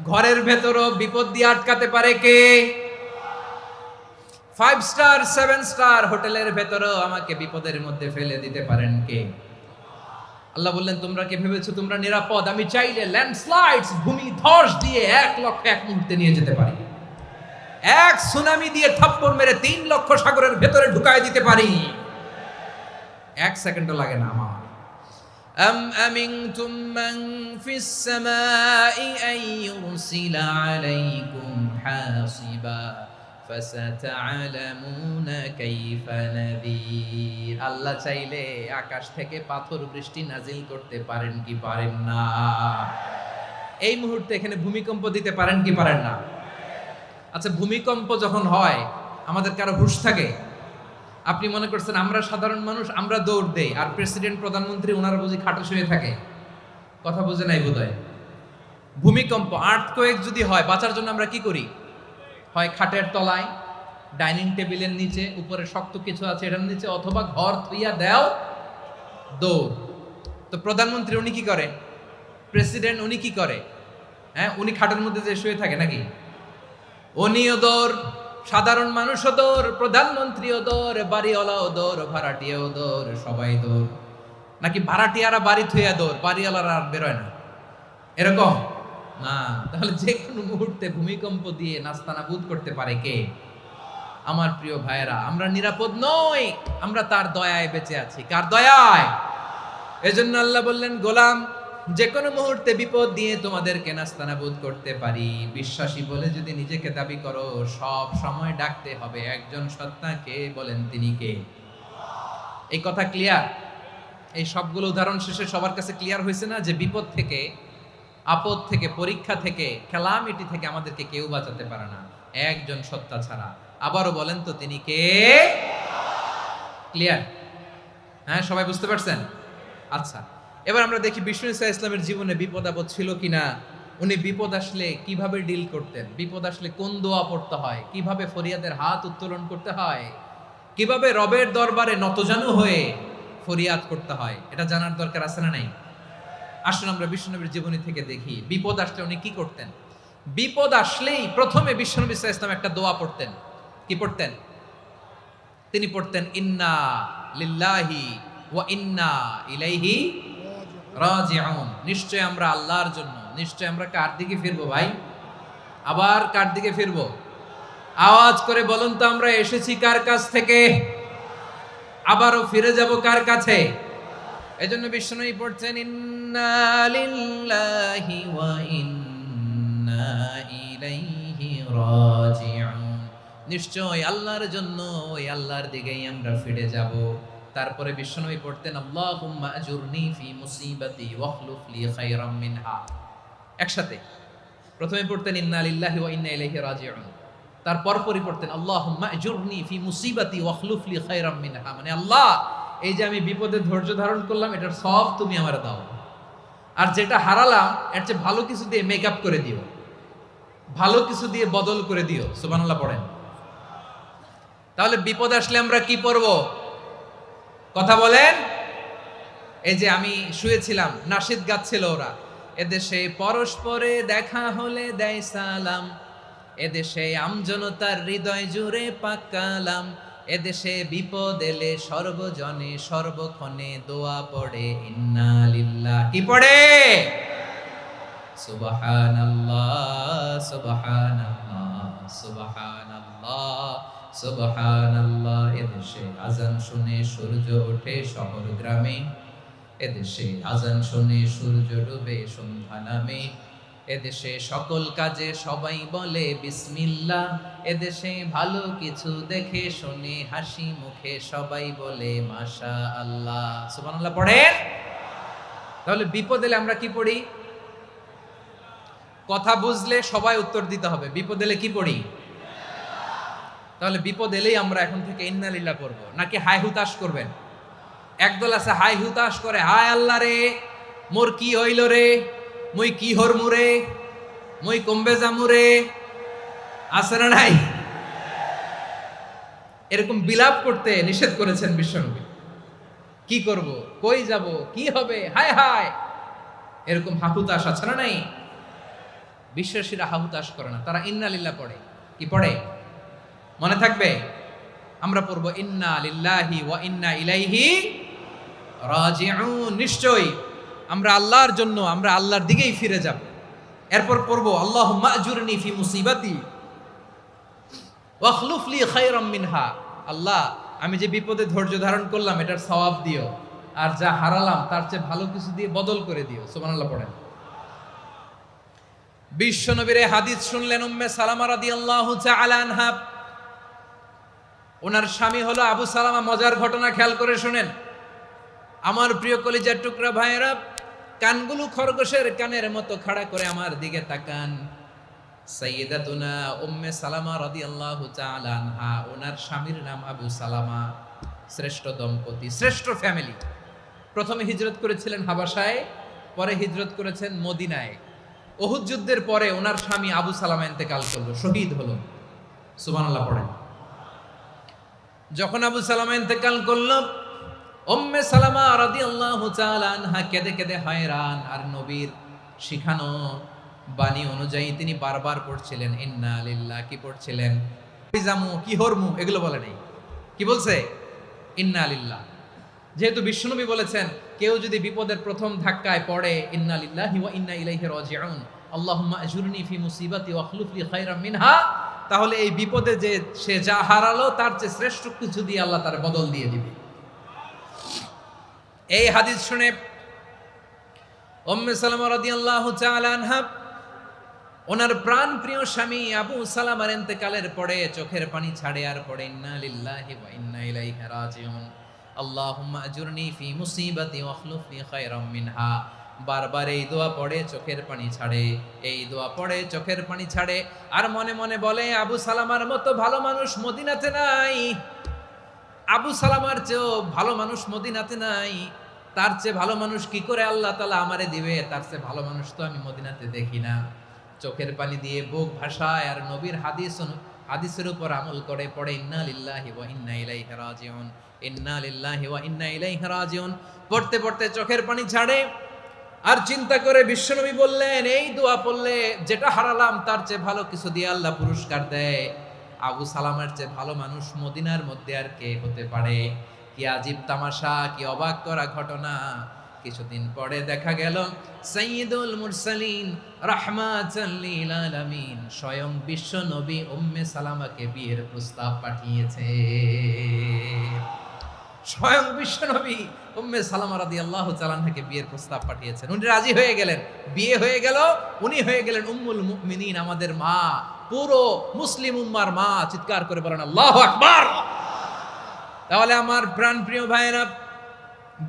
ঘরের ভেতরও বিপদ দিয়ে আটকাতে পারে কে? 5 স্টার 7 স্টার হোটেলের ভেতরও আমাকে বিপদের মধ্যে ফেলে দিতে পারেন কে? আল্লাহ বললেন, তোমরা কি ভেবেছো তোমরা নিরাপদ? আমি চাইলে ল্যান্ডস্লাইডস, ভূমি ধস দিয়ে 1 লক্ষ 1 মুহূর্তে নিয়ে যেতে পারি। এক সুনামি দিয়ে থাপ্পড় মেরে 3 লক্ষ সাগরের ভেতরে ঢুকায় দিতে পারি। 1 সেকেন্ডও লাগে না আমার। أم أمنتم من في السماء أن يرسل عليكم حاصبا فستعلمون كيف نذير। আল্লাহ চাইলে আকাশ থেকে পাথর বৃষ্টি নাজিল করতে পারেন কি পারেন না? এই মুহূর্তে এখানে ভূমিকম্প দিতে পারেন কি পারেন না? আচ্ছা, ভূমিকম্প যখন হয় আমাদের কারো হুঁশ থাকে? আপনি মনে করছেন আমরা সাধারণ মানুষ, আমরা দৌড় দেই, আর প্রেসিডেন্ট প্রধানমন্ত্রী ওনারা বুঝি খাটে শুয়ে থাকে? কথা বুঝে নাই বোধহয়। ভূমিকম্প, আর্থকোয়েক যদি হয়, বাঁচার জন্য আমরা কি করি? হয় খাটের তলায়, ডাইনিং টেবিলের নিচে, উপরে শক্ত কিছু আছে এটার নিচে, অথবা ঘর থুইয়া দেও দৌড়। তো প্রধানমন্ত্রী উনি কি করে? প্রেসিডেন্ট উনি কি করে? হ্যাঁ, উনি খাটের মধ্যে যে শুয়ে থাকে নাকি? উনিও দৌড়, সাধারণ মানুষও দৌড়, প্রধানমন্ত্রীও দৌড়, বাড়িওয়ালাও দৌড়, ভাড়াটিয়াও দৌড়, সবাই দৌড়। নাকি ভাড়াটিয়ারা বাড়ি থুইয়া দৌড়, বাড়িওয়ালারা আর বেরোয় না? এরকম না। তাহলে যে কোনো মুহূর্তে ভূমিকম্প দিয়ে নাস্তানাবুদ করতে পারে কে? আমার প্রিয় ভাইয়েরা, আমরা নিরাপদ নই, আমরা তার দয়ায় বেঁচে আছি। কার দয়ায়? এজন্য আল্লাহ বললেন, গোলাম যে কোনো মুহূর্তে বিপদ দিয়ে তোমাদেরকে নাস্তানাবুদ করতে পারি। বিশ্বাসী বলে যদি নিজেকে দাবি করো, সব সময় ডাকতে হবে একজন সত্তাকে। বলেন তিনি কে? এই কথা ক্লিয়ার? এই সবগুলো উদাহরণ শেষে সবার কাছে ক্লিয়ার হয়েছে না যে বিপদ থেকে, আপদ থেকে, পরীক্ষা থেকে, ক্যালামিটি থেকে আমাদেরকে কেউ বাঁচাতে পারে না একজন সত্তা ছাড়া। আবারও বলেন তো তিনি কে? ক্লিয়ার? হ্যাঁ, সবাই বুঝতে পারছেন? আচ্ছা, এবার আমরা দেখি বিষ্ণু ইসা ইসলামের জীবনে বিপদ আপদ ছিল কিনা। উনি বিপদ আসলে কিভাবে ডিল করতেন, বিপদ আসলে কোন দোয়া পড়তে হয়, কিভাবে ফরিয়াদের হাত উত্তোলন করতে হয়, কিভাবে রবের দরবারে নতজানু হয়ে ফরিয়াদ করতে হয়, এটা জানার দরকার আছে না নাই? আসুন আমরা বিশ্বনবীর জীবনী থেকে দেখি বিপদ আসলে উনি কি করতেন। বিপদ আসলেই প্রথমে বিশ্বনবী সাল্লাল্লাহু আলাইহি ওয়াসাল্লাম একটা দোয়া পড়তেন। কি পড়তেন? তিনি পড়তেন ইন্না লিল্লাহি ওয়া ইন্না ইলাইহি রাজিউন। নিশ্চয় আমরা আল্লাহর জন্য, নিশ্চয় আমরা কার দিকে ফিরবো ভাই? আবার কার দিকে ফিরবো? আওয়াজ করে বলুন তো, আমরা এসেছি কার কাছ থেকে, আবারও ফিরে যাব কার কাছে? এজন্য বিষ্ণুই পড়ছেন ইন্না লিল্লাহি ওয়া ইন্না ইলাইহি রাজিউন। নিশ্চয় আল্লাহর জন্য, ওই আল্লাহর দিকেই আমরা ফিরে যাব। তারপরে বিষ্ণুই পড়তেন আল্লাহুম্মা আজুরনি ফি মুসিবাতি ওয়াখলুফ লি খায়রাম মিনহা। একসাথে প্রথমে পড়তেন ইন্না লিল্লাহি ওয়া ইন্না ইলাইহি রাজিউন, তারপর পরে পড়তেন আল্লাহুম্মা আজুরনি ফি মুসিবাতি ওয়াখলুফ লি খায়রাম মিনহা। মানে আল্লাহ, এই যে আমি বিপদে ধৈর্য ধারণ করলাম, এটার সব তুমি আমার দাও, আর যেটা হারালাম এর চেয়ে ভালো কিছু দিয়ে মেকআপ করে দিও, ভালো কিছু দিয়ে বদল করে দিও। সুবহানাল্লাহ পড়েন। তাহলে বিপদ আসলে আমরা কি পড়ব? কথা বলেন। এই যে আমি শুয়েছিলাম, নাশিদ গাচ্ছিল ওরা, এদেশে পরস্পরে দেখা হলে দেয় সালাম, এদেশে আমজনতার হৃদয় জুড়ে পাকালাম, এদেশে বিপদ এলে সর্বজনে সর্বক্ষণে দোয়া পড়ে ইন্না লিল্লাহ। কি পড়ে? সুবহানাল্লাহ সুবহানাল্লাহ সুবহানাল্লাহ সুবহানাল্লাহ। এদেশে আজান শুনে সূর্য ওঠে শহর গ্রামে, এদেশে আজান শুনে সূর্য ডুবে সন্ধ্যা নামে, এদেশে সকল কাজে সবাই বলে বিসমিল্লাহ, এদেশে ভালো কিছু দেখে শুনে হাসি মুখে সবাই বলে মাশাআল্লাহ। সুবহানাল্লাহ পড়েন। তাহলে বিপদ এলে আমরা কি পড়ি? কথা বুঝলে সবাই উত্তর দিতে হবে। বিপদ এলে কি পড়ি? তাহলে বিপদ এলেই আমরা এখন থেকে ইন্না লিল্লাহ পড়বো, নাকি হাই হুতাশ করবেন? একদল আছে হাই হুতাশ করে, হায় আল্লাহ রে মোর কি হইল রে, মুই কি হরমু রে, মুই কমবে জামু রে, আছে না নাই? এরকম বিলাপ করতে নিষেধ করেছেন বিশ্বনবী। কি করব, কই যাব, কি হবে, হায় হায়, এরকম হাহুতাশ আছে না নাই? বিশ্বাসীরা হাহুতাশ করে না, তারা ইন্না লিল্লাহ পড়ে। কি পড়ে মনে থাকবে? আমরা পড়বো ইন্না লিল্লাহি ওয়া ইন্না ইলাইহি রাজিউন। নিশ্চয়ই আমরা আল্লাহর জন্য, আমরা আল্লাহর দিকেই ফিরে যাব। এরপর পড়বো আল্লাহুম্মা আজুরনি ফি মুসিবাতি ওয়াখলুফ লি খায়রাম মিনহা। আল্লাহ, আমি যে বিপদে ধৈর্য ধারণ করলাম এটার সওয়াব দিও, আর যা হারালাম তার চেয়ে ভালো কিছু দিয়ে বদল করে দিও। সুবহানাল্লাহ পড়েন। বিশ্বনবীর হাদিস শুনলেন উম্মে সালামা রাদিয়াল্লাহু তাআলা আনহা। ওনার স্বামী হলো আবু সালামা। মজার ঘটনা খেয়াল করে শুনেন আমার প্রিয় কলিজার টুকরা ভাইয়েরা। কানগুলো খরগোশের কানের মতো খাড়া করে আমার দিকে তাকান। সাইয়্যিদাতুনা উম্মে সালামা রাদিয়াল্লাহু তাআলা আনহা, ওনার স্বামীর নাম আবু সালামা। শ্রেষ্ঠ দম্পতি, শ্রেষ্ঠ ফ্যামিলি। প্রথমে হিজরত করেছিলেন হাবাসায়, পরে হিজরত করেছেন মদিনায়। উহুদ যুদ্ধের পরে ওনার স্বামী আবু সালামা ইন্তেকাল করলো, শহীদ হলো। সুবহানাল্লাহ পড়েন। যখন আবু সালামা ইন্তেকাল করলো, উম্মে সালামা রাদিয়াল্লাহু তাআলা আনহা কেঁদে কেঁদে হয়রান। আর নবীর শিখানো বাণী অনুযায়ী তিনি বারবার পড়ছিলেন ইন্না লিল্লাহ। কি পড়ছিলেন? জামু কি হরমু এগুলো বলে নাই, কি বলছে? ইন্না লিল্লাহ। যেহেতু বিশ্বনবী বলেছেন কেউ যদি বিপদের প্রথম ধাক্কায় পড়ে ইন্না লিল্লাহি ওয়া ইন্না ইলাইহি রাজিউন, আল্লাহুম্মা আজুরনি ফি মুসিবাতি ওয়াখলুফ লি খায়রাম মিনহা, তাহলে এই বিপদে যে সে যা হারালো তার চেয়ে শ্রেষ্ঠ কিছু দিয়ে আল্লাহ তার বদল দিয়ে দিবে। এই হাদিস শুনে উম্মে সালামা রাদিয়াল্লাহু তাআলা আনহা ওনার প্রাণ প্রিয় স্বামী আবু সালামার ইন্তেকালের পরে চোখের পানি ছাড়ে আর পড়ে ইন্না লিল্লাহি ওয়া ইন্না ইলাইহি রাজিউন। আল্লাহুম্মা আজুরনি ফি মুসিবাতি ওয়াখলুফনি খায়রাম মিনহা। বারবার এই দোয়া পড়ে চোখের পানি ছাড়ে, এই দোয়া পড়ে চোখের পানি ছাড়ে, আর মনে মনে বলে আবু সালামার মতো ভালো মানুষ মদিনাতে নাই, আবু সালামার চেয়েও ভালো মানুষ মদিনাতে নাই, তার চেয়ে ভালো মানুষ কি করে আল্লাহ তাআলা আমারে দিবে, তার চেয়ে ভালো মানুষ তো আমি মদিনাতে দেখি না। চোখের পানি দিয়ে বুক ভাসায় আর নবীর হাদিসের উপর আমল করে পড়ে ইন্না লিল্লাহি ওয়া ইন্না ইলাইহি রাজিউন, ইন্না লিল্লাহি ওয়া ইন্না ইলাইহি রাজিউন। পড়তে পড়তে চোখের পানি ছাড়ে আর চিন্তা করে বিশ্বনবী বললেন এই দোয়া পড়লে যেটা হারালাম তার চেয়ে ভালো কিছু দিয়ে আল্লাহ পুরস্কার দেয়। আবু সালামের চেয়ে ভালো মানুষ মদিনার মধ্যে আর কে হতে পারে? কি আজীব তামাশা, কি অবাক করা ঘটনা। কিছুদিন পরে দেখা গেল সাইয়্যিদুল মুরসালিন রাহমাতাল লিল আলামিন স্বয়ং বিশ্ব নবী উম্মে সালামাকে বিয়ের প্রস্তাব পাঠিয়েছে। স্বয়ং বিশ্ব নবী উম্মে সালামা রাদিয়াল্লাহু তাআলা আনহাকে বিয়ের প্রস্তাব পাঠিয়েছেন। উনি রাজি হয়ে গেলেন, বিয়ে হয়ে গেল, উনি হয়ে গেলেন উম্মুল মুমিনিন, আমাদের মা, পুরো মুসলিম উম্মার মা। চিৎকার করে বলেন আল্লাহু আকবার। তাহলে আমার প্রাণপ্রিয় ভাইয়েরা,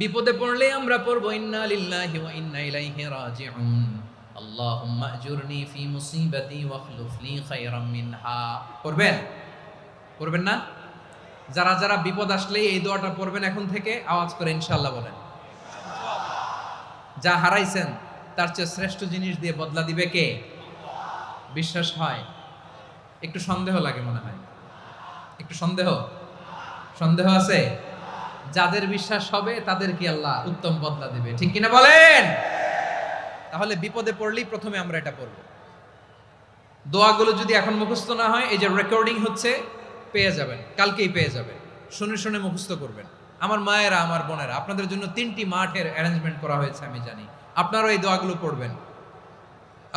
বিপদে পড়লে আমরা পড়বো ইন্না লিল্লাহি ওয়া ইন্না ইলাইহি রাজিউন, আল্লাহুম্মা আজুরনি ফি মুসিবাতি ওয়াখলুফনি খায়রাম মিনহা। পড়বেন? পড়বেন না? যারা যারা বিপদ আসলে এই দোয়াটা পড়বেন এখন থেকে আওয়াজ করে ইনশাআল্লাহ বলেন। যা হারাইছেন তার চেয়ে শ্রেষ্ঠ জিনিস দিয়ে বদলা দিবে কে? বিশ্বাস হয়? একটু সন্দেহ লাগে মনে হয়, একটু সন্দেহ আছে? যাদের বিশ্বাস হবে তাদের কি আল্লাহ উত্তম বদলা দিবে, ঠিক কিনা বলেন? তাহলে বিপদে পড়লেই প্রথমে আমরা এটা পড়ব। দোয়াগুলো যদি এখন মুখস্থ না হয়, এই যে রেকর্ডিং হচ্ছে, পেয়ে যাবেন, কালকেই পেয়ে যাবেন। শুনে শুনে মুখস্থ করবেন। আমার মায়েরা, আমার বোনেরা, আপনাদের জন্য 3টি মাঠের অ্যারেঞ্জমেন্ট করা হয়েছে, আমি জানি। আপনারাও এই দোয়াগুলো পড়বেন,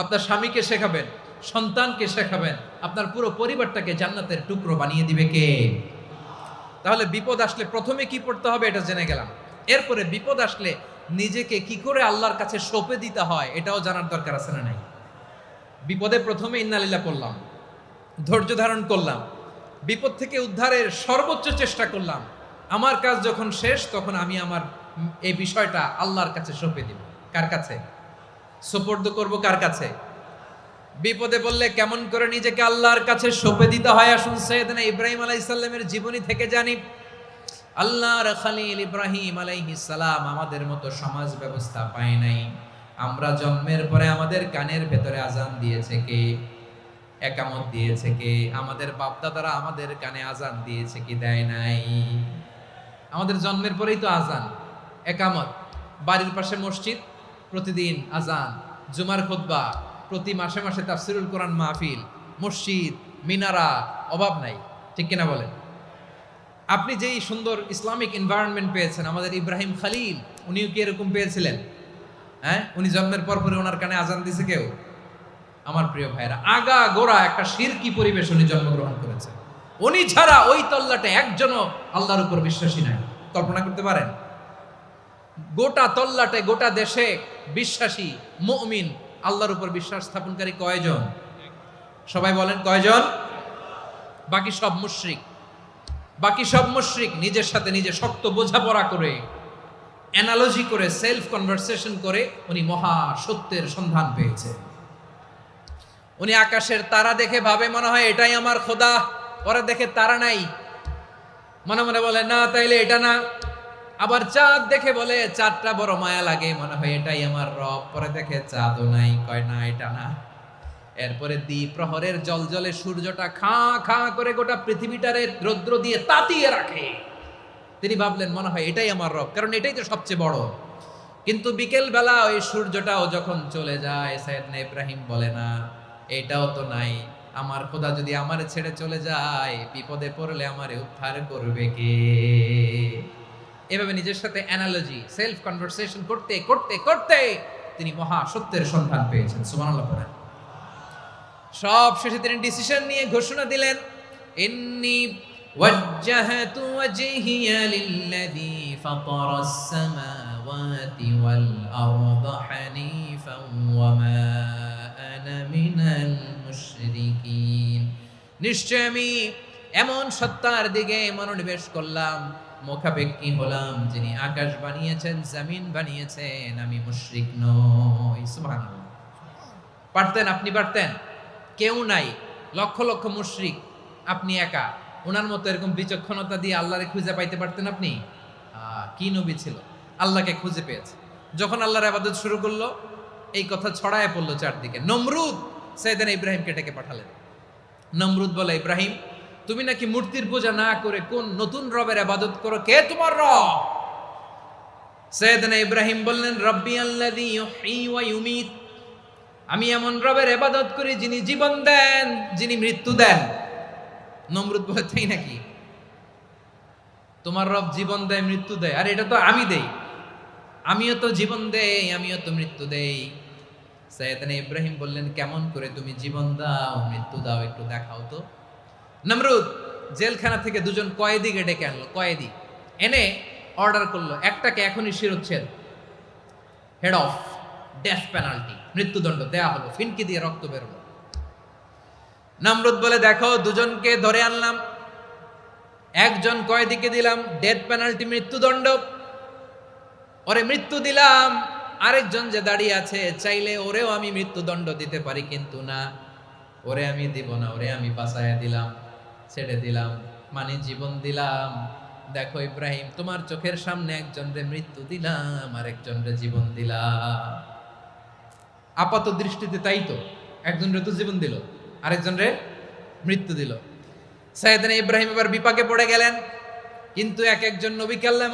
আপনার স্বামীকে শেখাবেন, সন্তানকে শেখাবেন, আপনার পুরো পরিবারটাকে জান্নাতের টুকরো বানিয়ে দিবে কে? তাহলে বিপদ আসলে প্রথমে কি পড়তে হবে এটা জেনে গেলাম। এরপরে বিপদ আসলে নিজেকে কি করে আল্লাহর কাছে সঁপে দিতে হয় এটাও জানার দরকার আছে না নাই? বিপদে প্রথমে ইন্নালিল্লাহ করলাম, ধৈর্য ধারণ করলাম, বিপদ থেকে উদ্ধারের সর্বোচ্চ চেষ্টা করলাম। আমার কাজ যখন শেষ তখন আমি আমার এই বিষয়টা আল্লাহর কাছে সঁপে দিব। কার কাছে সোপর্দ করব? কার কাছে? বিপদে বললে কেমন করে নিজেকে আল্লাহর কাছে সঁপে দিতে হয় আসুন সাইয়েদনা ইব্রাহিম আলাইহিস সালামের জীবনী থেকে জানি। আল্লাহর খলিল ইব্রাহিম আলাইহিস সালাম আমাদের মতো সমাজ ব্যবস্থা পায় নাই। আমরা জন্মের পরে আমাদের কানের ভেতরে আজান দিয়েছে কে? একামত দিয়েছে কে? আমাদের বাপদাদারা আমাদের কানে আজান দিয়েছে কি দেয় নাই? আমাদের জন্মের পরেই তো আজান, একামত, বাড়ির পাশে মসজিদ, প্রতিদিন আজান, জুমার খুতবা, প্রতি মাসে মাসে তাফসিরুল কোরআন মাহফিল, মসজিদ, মিনারা, অভাব নাই, ঠিক কিনা বলেন? আপনি যেই সুন্দর ইসলামিক এনভায়রনমেন্ট পেয়েছেন, আমাদের ইব্রাহিম খলিল উনিও কি এরকম পেয়েছিলেন? হ্যাঁ, উনি জন্মের পর পরে ওনার কানে আজান দিছে কেউ? আমার প্রিয় ভাইরা, আগা গোড়া একটা শিরকি পরিবেশ উনি জন্মগ্রহণ করেছেন। উনি ছাড়া ওই তল্লাটে একজনও আল্লাহর উপর বিশ্বাসী নাই। কল্পনা করতে পারেন? গোটা তল্লাটে, গোটা দেশে বিশ্বাসী মুমিন, আল্লাহর উপর বিশ্বাস স্থাপনকারী কয়জন? সবাই বলেন কয়জন? বাকি সব মুশরিক। বাকি সব মুশরিক নিজের সাথে নিজে শক্ত বোঝাপড়া করে, অ্যানালজি করে, সেলফ কনভারসেশন করে উনি মহা সত্যের সন্ধান পেয়েছে। উনি আকাশের তারা দেখে ভাবে মনে হয় এটাই আমার খোদা, ওরা দেখে তারা নাই, মনে মনে বলে না তাইলে এটা না। আবার চাঁদ দেখে বলে চাঁদটা বড় মায়া লাগে, মনে হয় এটাই আমার রব, পরে দেখে চাঁদও নাই, কয় না এটা না। এরপরে দ্বীপ প্রহরের জলজলে সূর্যটা খাঁ খাঁ করে গোটা পৃথিবীটারে রৌদ্র দিয়ে তাতিয়ে রাখে। তিনি ভাবলেন মনে হয় এটাই আমার রব, কারণ এটাই তো সবচেয়ে বড়। কিন্তু বিকেল বেলা ওই সূর্যটাও যখন চলে যায়, সাইয়েদনা ইব্রাহিম বলে না এটাও তো নাই, আমার খোদা যদি আমারে ছেড়ে চলে যায়, বিপদে পড়লে আমারে উদ্ধার করবে কে? এভাবে নিজের সাথে অ্যানালজি, সেলফ কনভারসেশন করতে করতে করতে তিনি মহা সত্যের সন্ধান পেয়েছেন। সুবহানাল্লাহ পড়েন। সব শেষে তিনি ডিসিশন নিয়ে ঘোষণা দিলেন, ইন্নী ওয়াজ্জাহাতু ওয়াজহিয়া লিল্লাযী ফাতারাস সামাওয়াতি ওয়াল আরদা হানিফান ওয়া মা আনা মিনাল মুশরিকিন। নিশ্চয় আমি এমন সত্তার দিকে মনোনিবেশ করলাম মুখাপেক্ষী হলাম যিনি আকাশ বানিয়েছেন, জমিন বানিয়েছেন, আমি মুশরিক নই। সুবহানাল্লাহ। পারতেন, আপনি পারতেন? কেউ নাই, লক্ষ লক্ষ মুশরিক, আপনি একা। ওনার মতো এরকম বিচক্ষণতা দিয়ে আল্লাহরে খুঁজে পাইতে পারতেন আপনি? কি নবী ছিল, আল্লাহকে খুঁজে পেয়েছে। যখন আল্লাহর ইবাদত শুরু করলো, এই কথা ছড়ায় পড়লো চারদিকে। নমরুদ সাইয়েদনা ইব্রাহিমকে ডেকে পাঠালেন। নমরুদ বলে, ইব্রাহিম, তুমি নাকি মূর্তির পূজা না করে কোন নতুন রবের ইবাদত করো, কে তোমার রব? সাইয়েদনা ইব্রাহিম বললেন, রব্বি আল্লাযী ইউহয়ী ওয়া ইউমীত, আমি এমন রবের ইবাদত করি যিনি জীবন দেন, যিনি মৃত্যু দেন। নমরুদ বলে, তাই নাকি? তোমার রব জীবন দেয়, মৃত্যু দেয়, আর এটা তো আমি দেই। আমিও তো জীবন দেই, আমিও তো মৃত্যু দেই। সাইয়েদনা ইব্রাহিম বললেন, কেমন করে তুমি জীবন দাও, মৃত্যু দাও, একটু দেখাও তো। নমরুদ জেলখানা থেকে দুজন কয়েদিকে ডেকে আনলো। কয়েদি এনে অর্ডার করলো, একটাকে এখনই শিরোচ্ছেদ, হেড অফ, ডেথ পেনাল্টি, মৃত্যুদণ্ড দেয়া হলো, ফিনকি দিয়ে রক্ত বেরোলো। নমরুদ বলে, দেখো, দুজনকে ধরে আনলাম, একজন কয়েদিকে দিলাম ডেথ পেনাল্টি, মৃত্যুদণ্ড, ওরে মৃত্যু দিলাম। আরেকজন যে দাঁড়িয়ে আছে, চাইলে ওরেও আমি মৃত্যুদণ্ড দিতে পারি, কিন্তু না, ওরে আমি দিব না, ওরে আমি বাঁচাইয়া দিলাম, ছেড়ে দিলাম, মানে জীবন দিলাম। দেখো ইব্রাহিম, তোমার চোখের সামনে একজনরে মৃত্যু দিলাম, আরেকজনরে জীবন দিলাম। আপাত দৃষ্টিতে তাই তো, একজনরে তো জীবন দিল, আরেকজনরে মৃত্যু দিল। সাইয়েদনা ইব্রাহিম এবার বিপাকে পড়ে গেলেন। কিন্তু এক একজন নবীকে আল্লাহ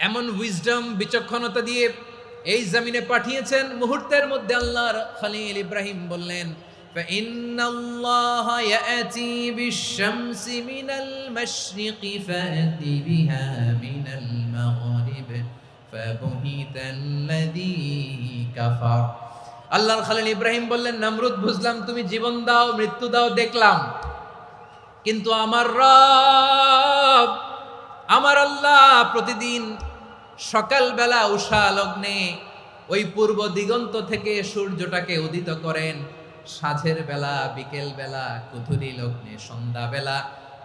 এমন উইজডম, বিচক্ষণতা দিয়ে এই জমিনে পাঠিয়েছেন। মুহূর্তের মধ্যে আল্লাহর খলিল ইব্রাহিম বললেন, ফাইন্নাল্লাহা ইয়াতি বিশ-শামসি মিনাল মাশরিকি ফাতি বিহা মিনাল মাগরিব ফাবুহিতাল্লাযী কাফার। আল্লাহর খলিল ইব্রাহিম বললেন, নমরুদ, বুঝলাম তুমি জীবন দাও, মৃত্যু দাও, দেখলাম, কিন্তু আমার রব, আমার আল্লাহ প্রতিদিন সকালবেলা উষা লগ্নে ওই পূর্ব দিগন্ত থেকে সূর্যটাকে উদিত করেন, সাঁঝের বেলা, বিকেল বেলা, কুথুরি লগ্নে, সন্ধ্যাবেলা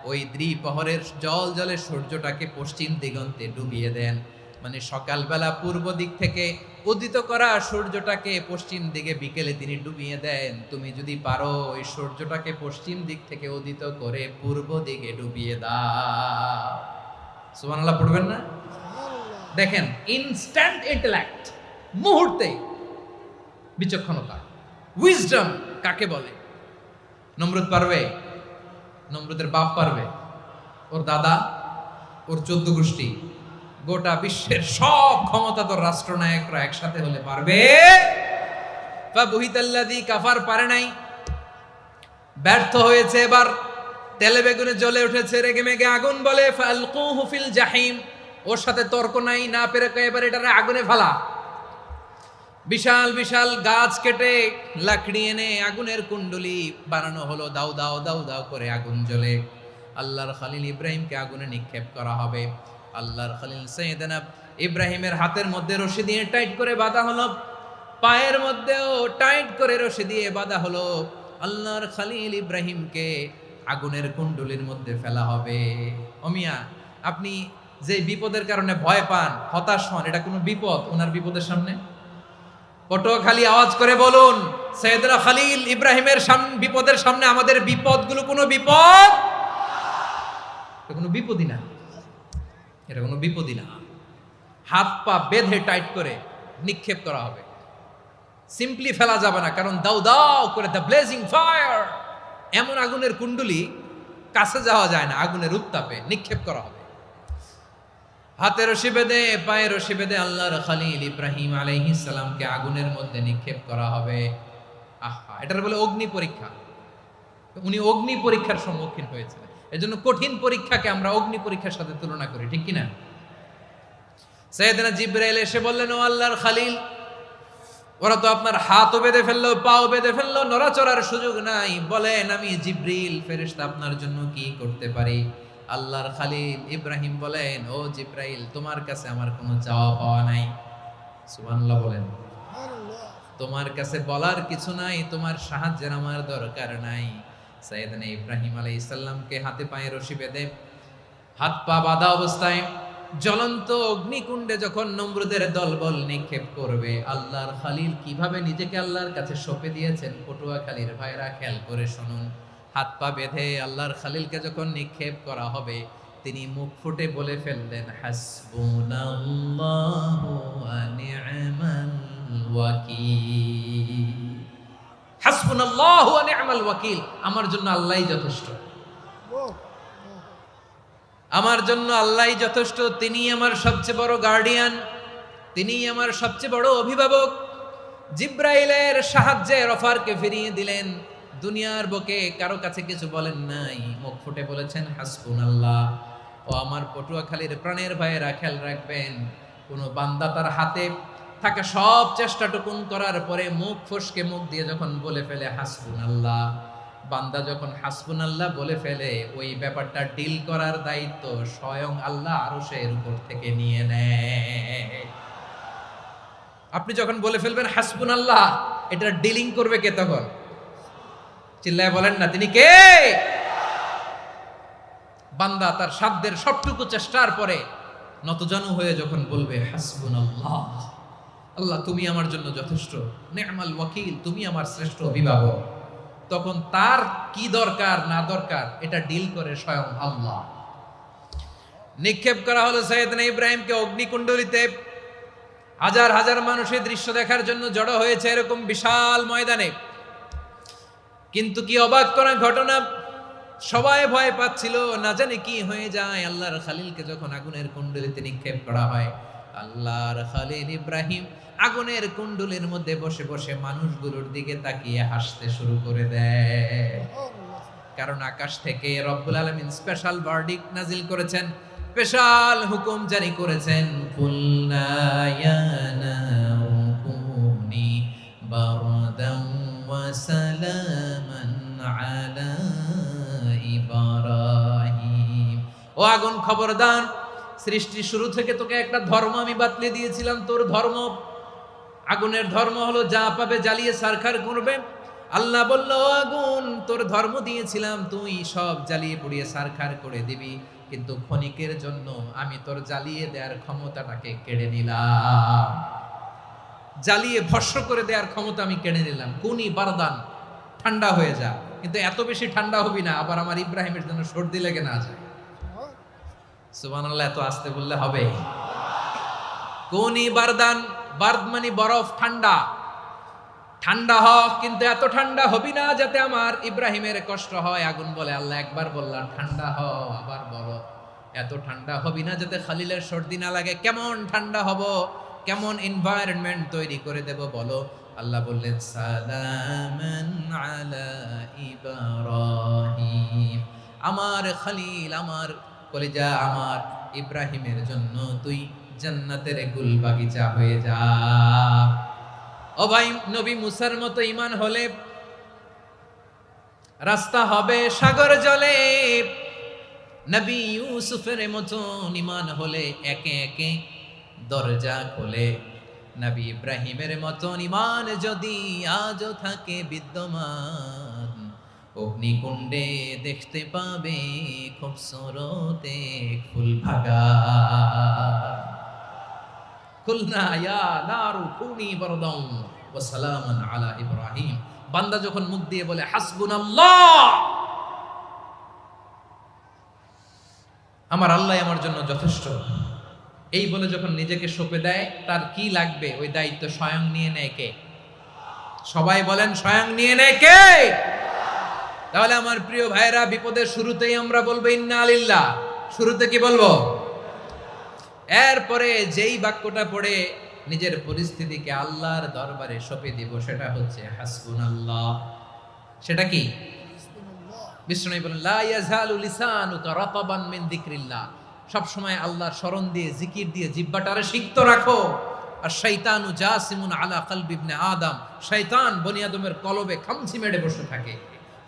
ওই দ্বিপ্রহরের জল জলে সূর্যটাকে পশ্চিম দিগন্তে ডুবিয়ে দেন। মানে সকালবেলা পূর্ব দিক থেকে উদিত করা সূর্যটাকে পশ্চিম দিকে বিকেলে তিনি ডুবিয়ে দেন। তুমি যদি পারো ওই সূর্যটাকে পশ্চিম দিক থেকে উদিত করে পূর্ব দিকে ডুবিয়ে দাও। সুবহানাল্লাহ পড়বেন না? দেখেন, ইনস্ট্যান্ট ইন্টেলেক্ট, মুহূর্তে বিচক্ষণতা, উইজডম কাকে বলে? নমরুদ পারবে? নমরুদের বাপ পারবে? ওর দাদা, ওর 14 গোষ্ঠী, গোটা বিশ্বের সব ক্ষমতাধর রাষ্ট্রনায়করা একসাথে হলে পারবে? ফাবুহিতাল্লাযী কাফার পারে নাই, ব্যর্থ হয়েছে। এবার তেলে বেগুনে জ্বলে উঠেছে, রেগে মেগে আগুন বলে, ফালকুহু ফিল জাহিম। ওর সাথে তর্ক নাই, না পেরে এবার এটারে আগুনে ফেলা। বিশাল বিশাল গাছ কেটে লাকড়ি এনে আগুনের কুণ্ডলি বানানো হলো, দাও দাও দাও দাও করে আগুন জ্বলে। আল্লাহর খলিল ইব্রাহিমকে আগুনে নিক্ষেপ করা হবে। আল্লাহর খলিল সাইয়েদনা ইব্রাহিমের হাতের মধ্যে রশি দিয়ে টাইট করে বাঁধা হলো, পায়ের মধ্যেও টাইট করে রশি দিয়ে বাঁধা হলো। আল্লাহর খলিল ইব্রাহিমকে আগুনের কুণ্ডলির মধ্যে ফেলা হবে। ওমিয়া, আপনি যে বিপদের কারণে ভয় পান, হতাশ হন, এটা কোনো বিপদ ওনার বিপদের সামনে? পটুয়াখালী আওয়াজ করে বলুন, সাইয়েদনা খলিল ইব্রাহিমের বিপদের সামনে আমাদের বিপদগুলো কোনো বিপদ? এটা কোনো বিপদই না, এটা কোনো বিপদই না। হাত পা বেঁধে টাইট করে নিক্ষেপ করা হবে, সিম্পলি ফেলা যাবে না, কারণ দাও দাও করে দ্য ব্লেজিং ফায়ার, এমন আগুনের কুণ্ডলি, কাছে যাওয়া যায় না, আগুনের উত্তাপে নিক্ষেপ করা হবে। হাতে রশি বেঁধে, পায়ে রশি বেঁধে আল্লাহর খলিল ইব্রাহিম আলাইহিস সালামকে আগুনের মধ্যে নিক্ষেপ করা হবে। আহা, এটার বলে অগ্নি পরীক্ষা। উনি অগ্নি পরীক্ষার সম্মুখীন হয়েছিলেন। এজন্য কঠিন পরীক্ষাকে আমরা অগ্নি পরীক্ষার সাথে তুলনা করি, ঠিক কিনা? সাইয়েদনা জিবরাইল এসে বললেন, ও আল্লাহর খলিল, ওরা তো আপনার হাতও বেঁধে ফেললো, পাও বেঁধে ফেললো, নড়াচড়ার সুযোগ নাই, বলেন আমি জিবরিল ফেরেশতা আপনার জন্য কি করতে পারি? আল্লাহর খলিল ইব্রাহিম বলেন, ও জিবরাইল, তোমার কাছে আমার কোনো চাওয়া পাওয়া নাই। সুবহানাল্লাহ বলেন। তোমার কাছে বলার কিছু নাই, তোমার সাহায্যের আমার দরকার নাই। সাইয়েদনা ইব্রাহিম আলাইহিস সালামকে হাতে পায়ে রশি বেঁধে হাত পা বাঁধা অবস্থায় জ্বলন্ত অগ্নিকুণ্ডে যখন নমরুদের দলবল নিক্ষেপ করবে, আল্লাহর খালিল কিভাবে নিজেকে আল্লাহর কাছে সঁপে দিয়েছেন পটুয়াখালীর ভাইরা খেয়াল করে শুনুন। হাত পা বেঁধে আল্লাহর খালিলকে যখন নিক্ষেপ করা হবে, তিনি মুখ ফুটে বলে ফেললেন, হাসবুনাল্লাহু ওয়া নি'মাল ওয়াকিল। হাসবুনাল্লাহু ওয়া নি'মাল ওয়াকিল, আমার জন্য আল্লাহই যথেষ্ট, আমার জন্য আল্লাহই যথেষ্ট। তিনি আমার সবচেয়ে বড় গার্ডিয়ান, তিনি আমার সবচেয়ে বড় অভিভাবক। জিব্রাইলের সাহায্যে অফারকে ফিরিয়ে দিলেন। দুনিয়ার বুকে কারো কাছে কিছু বলেন নাই, মুখ ফুটে বলেছেন হাসবুনাল্লাহ। ও আমার পটুয়াখালীর প্রাণের ভাইয়েরা, খেয়াল রাখবেন, কোনো বান্দা তার হাতে থাকা সব চেষ্টাটুকুন করার পরে মুখ ফসকে মুখ দিয়ে যখন বলে ফেলে হাসবুনাল্লাহ, বান্দা যখন হাসবুনাল্লাহ বলে ফেলে, ওই ব্যাপারটা ডিল করার দায়িত্ব স্বয়ং আল্লাহ আরশের উপর থেকে নিয়ে নেয়। আপনি যখন বলে ফেলবেন হাসবুনাল্লাহ, এটা ডিলিং করবে কে তখন? চিল্লায় বলেন না, তিনি কে? বান্দা তার সাধ্যের সবটুকু চেষ্টার পরে নতজানু হয়ে যখন বলবে হাসবুনাল্লাহ, আল্লাহ তুমি আমার জন্য যথেষ্ট, নি'মাল ওয়াকিল, তুমি আমার শ্রেষ্ঠ অভিভাবক, তখন তার কি দরকার না দরকার এটা ডিল করে স্বয়ং আল্লাহ। নিক্ষেপ করা হলো সাইয়েদনা ইব্রাহিমকে অগ্নিকুণ্ডলিতে। হাজার হাজার মানুষের দৃশ্য দেখার জন্য জড়ো হয়েছে এরকম বিশাল ময়দানে। কিন্তু কি অবাক করা ঘটনা, সবাই ভয় পাচ্ছিল, না জানে কি হয়ে যায়। আল্লাহর খালিলকে যখন আগুনের কুণ্ডলিতে নিক্ষেপ করা হয়, আল্লাহর খালিল ইব্রাহিম আগুনের কুণ্ডলীর মধ্যে বসে বসে মানুষগুলোর দিকে তাকিয়ে হাসতে শুরু করে দেয়। কারণ আকাশ থেকে রব্বুল আলামিন স্পেশাল ভার্ডিক্ট নাজিল করেছেন, স্পেশাল হুকুম জারি করেছেন, কুলনা ইয়া নারু কুনি বারদান ওয়া সালামান আলা ইব্রাহিম। ও আগুন, খবরদার, সৃষ্টির শুরু থেকে তোকে একটা ধর্ম আমি বাতলে দিয়েছিলাম। তোর ধর্ম, আগুনের ধর্ম হলো যা পাবে জ্বালিয়ে সারখার করবে। আল্লাহ বলল, ও আগুন, তোর ধর্ম দিয়েছিলাম, তুই সব জ্বালিয়ে পুড়িয়ে সারখার করে দিবি, কিন্তু ক্ষণিকের জন্য আমি তোর জ্বালিয়ে দেওয়ার ক্ষমতাটাকে কেড়ে নিলাম, জ্বালিয়ে ভস্ম করে দেওয়ার ক্ষমতা আমি কেড়ে নিলাম। কুনি বারদান, ঠান্ডা হয়ে যা। কিন্তু এত বেশি ঠান্ডা হবি না আবার আমার ইব্রাহিমের জন্য সর্দি লেগে না যায়। সুবহানাল্লাহ, এত আস্তে বললে হবে? কুনি বারদান, বার্দ মানে বরফ, ঠান্ডা। ঠান্ডা হ, কিন্তু এত ঠান্ডা হবি না যাতে আমার ইব্রাহিমের কষ্ট হয়। আগুন বলে, আল্লাহ একবার বললাম ঠান্ডা হ, আবার বলো এত ঠান্ডা হবি না যাতে খালিলের সর্দি না লাগে। কেমন ঠান্ডা হব, কেমন এনভায়রনমেন্ট তৈরি করে দেব বলো? আল্লাহ বললেন, সালামান আলা ইব্রাহিম, আমার খালিল, আমার কলিজা, আমার ইব্রাহিমের জন্য তুই জান্নাতের গুল বাগিচা হয়ে যা। ও ভাই, নবী মুসার মতো ঈমান হলে রাস্তা হবে সাগর জলে, নবী ইউসুফের মতো ঈমান হলে একে একে দরজা খোলে। নবী ইব্রাহিমের মতো ঈমান যদি আজও থাকে বিদ্যমান, অগ্নিকুণ্ডে দেখতে পাবে খুবসুরত এক ফুল ভাগা। কুলনা ইয়া নারু কুনি বারদান ওয়া সালামান আলা ইব্রাহিম। বান্দা যখন মুখ দিয়ে বলে হাসবুনাল্লাহ, আমার আল্লাহ আমার জন্য যথেষ্ট, এই বলে যখন নিজেকে সঁপে দেয়, তার কি লাগবে ওই দায়িত্ব স্বয়ং নিয়ে নেয় কে? সবাই বলেন, স্বয়ং নিয়ে নেয় কে? তাহলে আমার প্রিয় ভাইরা, বিপদের শুরুতেই আমরা বলবো ইন্না লিল্লাহ। শুরুতে কি বলবো? এরপরে যেই বাক্যটা পড়ে নিজের পরিস্থিতিকে আল্লাহর দরবারে সঁপে দিব, সেটা হচ্ছে হাসবুনাল্লাহ। সেটা কি? বিষ্ণু বলেন, লা ইয়াজালু লিসানুকা রাতাবান মিন যিকরিল্লাহ, সব সময় আল্লাহর স্মরণ দিয়ে, জিকির দিয়ে জিহ্বাটারে সিক্ত রাখো। আর শয়তানু জাসিমুন আলা কলবি ইবনে আদম, শয়তান বনি আদমের কলবে খামচি মেরে বসে থাকে।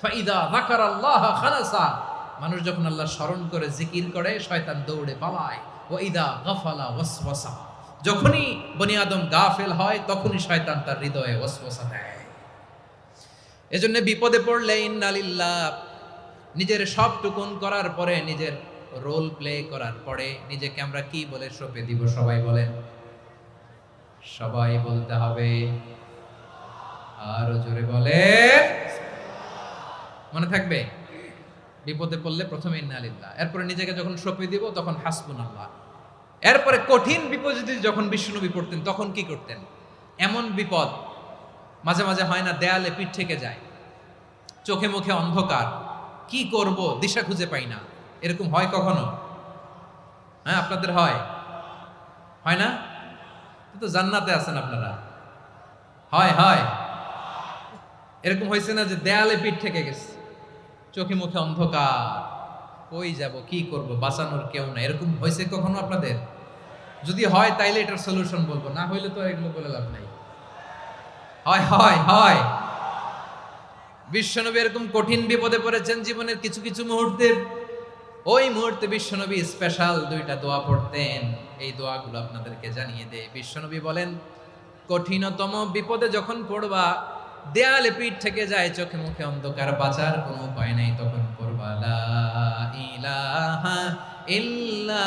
ফাইদা যাকারাল্লাহ খানাসা, মানুষ যখন আল্লাহর স্মরণ করে জিকির করে, শয়তান দৌড়ে পালায়। ওয়া ইদা গাফালা ওয়াসওয়াসা, যখনই বনি আদম গাফেল হয়, তখনই শয়তান তার হৃদয়ে ওয়াসওয়াসা দেয়। এজন্য বিপদে পড়লে ইন্না লিল্লাহ, নিজের সবটুকুন করার পরে নিজের রোল প্লে করার পরে নিজেকে আমরা কি বলে সঁপে দিব? সবাই বলেন, সবাই বলতে হবে, আরো জোরে বলে। মনে থাকবে? বিপদে পড়লে প্রথমে ইন্না লিল্লাহ, এরপরে নিজেকে যখন সঁপে দিব তখন হাসবুনাল্লাহ। এরপরে কঠিন বিপদ যদি যখন বিশ্বনবী পড়তেন তখন কি করতেন? এমন বিপদ মাঝে মাঝে হয় না, দেয়ালে পিঠ থেকে যায়, চোখে মুখে অন্ধকার, কি করব দিশা খুঁজে পাই না, এরকম হয় কখনো? হ্যাঁ, আপনাদের হয়? হয় না? তো জান্নাতে আছেন আপনারা। হয় হয় এরকম হয়েছে না যে দেয়ালে পিঠ থেকে গেছে, চোখে মুখে অন্ধকার, কই যাব, কি করব, বাঁচানোর কেউ না, এরকম হয়েছে কখনো আপনাদের? যদি হয় তাইলে এটার সলিউশন বলবো, না হইলে তো এগুলো বলে লাভ নাই। হয় হয় হয় বিশ্বনবী এরকম কঠিন বিপদে পড়েছেন জীবনের কিছু কিছু মুহূর্তে। ওই মুহূর্তে বিশ্বনবী স্পেশাল দুইটা দোয়া পড়তেন। এই দোয়াগুলো আপনাদেরকে জানিয়ে দেয়। বিশ্বনবী বলেন, কঠিনতম বিপদে যখন পড়বা, দেয়ালে পিঠ থেকে যায়, চোখে মুখে অন্ধকার, বাঁচার কোনো উপায় নাই, তখন পড়বা লা ইলাহা ইল্লা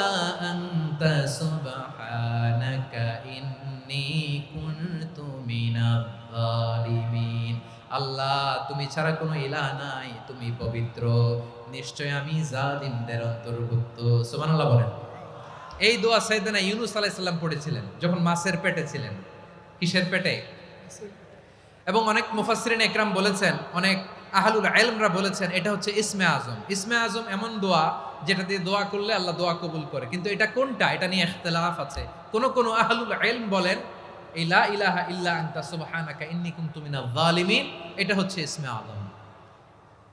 আনতা সুবহানাকা ইন্নী কুনতু মিনাজ জালিমিন। আল্লাহ, তুমি ছাড়া কোনো ইলাহ নাই, তুমি পবিত্র, নিশ্চয় আমি জালিমদের অন্তর্ভুক্ত। সুবহানাল্লাহ বলেন। এই দোয়া সাইয়েদনা ইউনূস আলাইহিস সালাম পড়েছিলেন যখন মাছের পেটে ছিলেন। কিসের পেটে? এবং অনেক মুফাসসিরিন একরাম বলেছেন, অনেক আহলুল ইলমরা বলেছেন, এটা হচ্ছে ইসমে আজম। ইসমে আজম এমন দোয়া যেটা দিয়ে দোয়া করলে আল্লাহ দোয়া কবুল করে, কিন্তু এটা কোনটা, এটা নিয়ে ইখতিলাফ আছে। কোন আহলুল ইলম বলেন এই লা ইলাহা ইল্লা আনতা সুবহানাকা ইন্নী কুনতু মিনাজ জালিমিন, এটা হচ্ছে ইসমে আজম।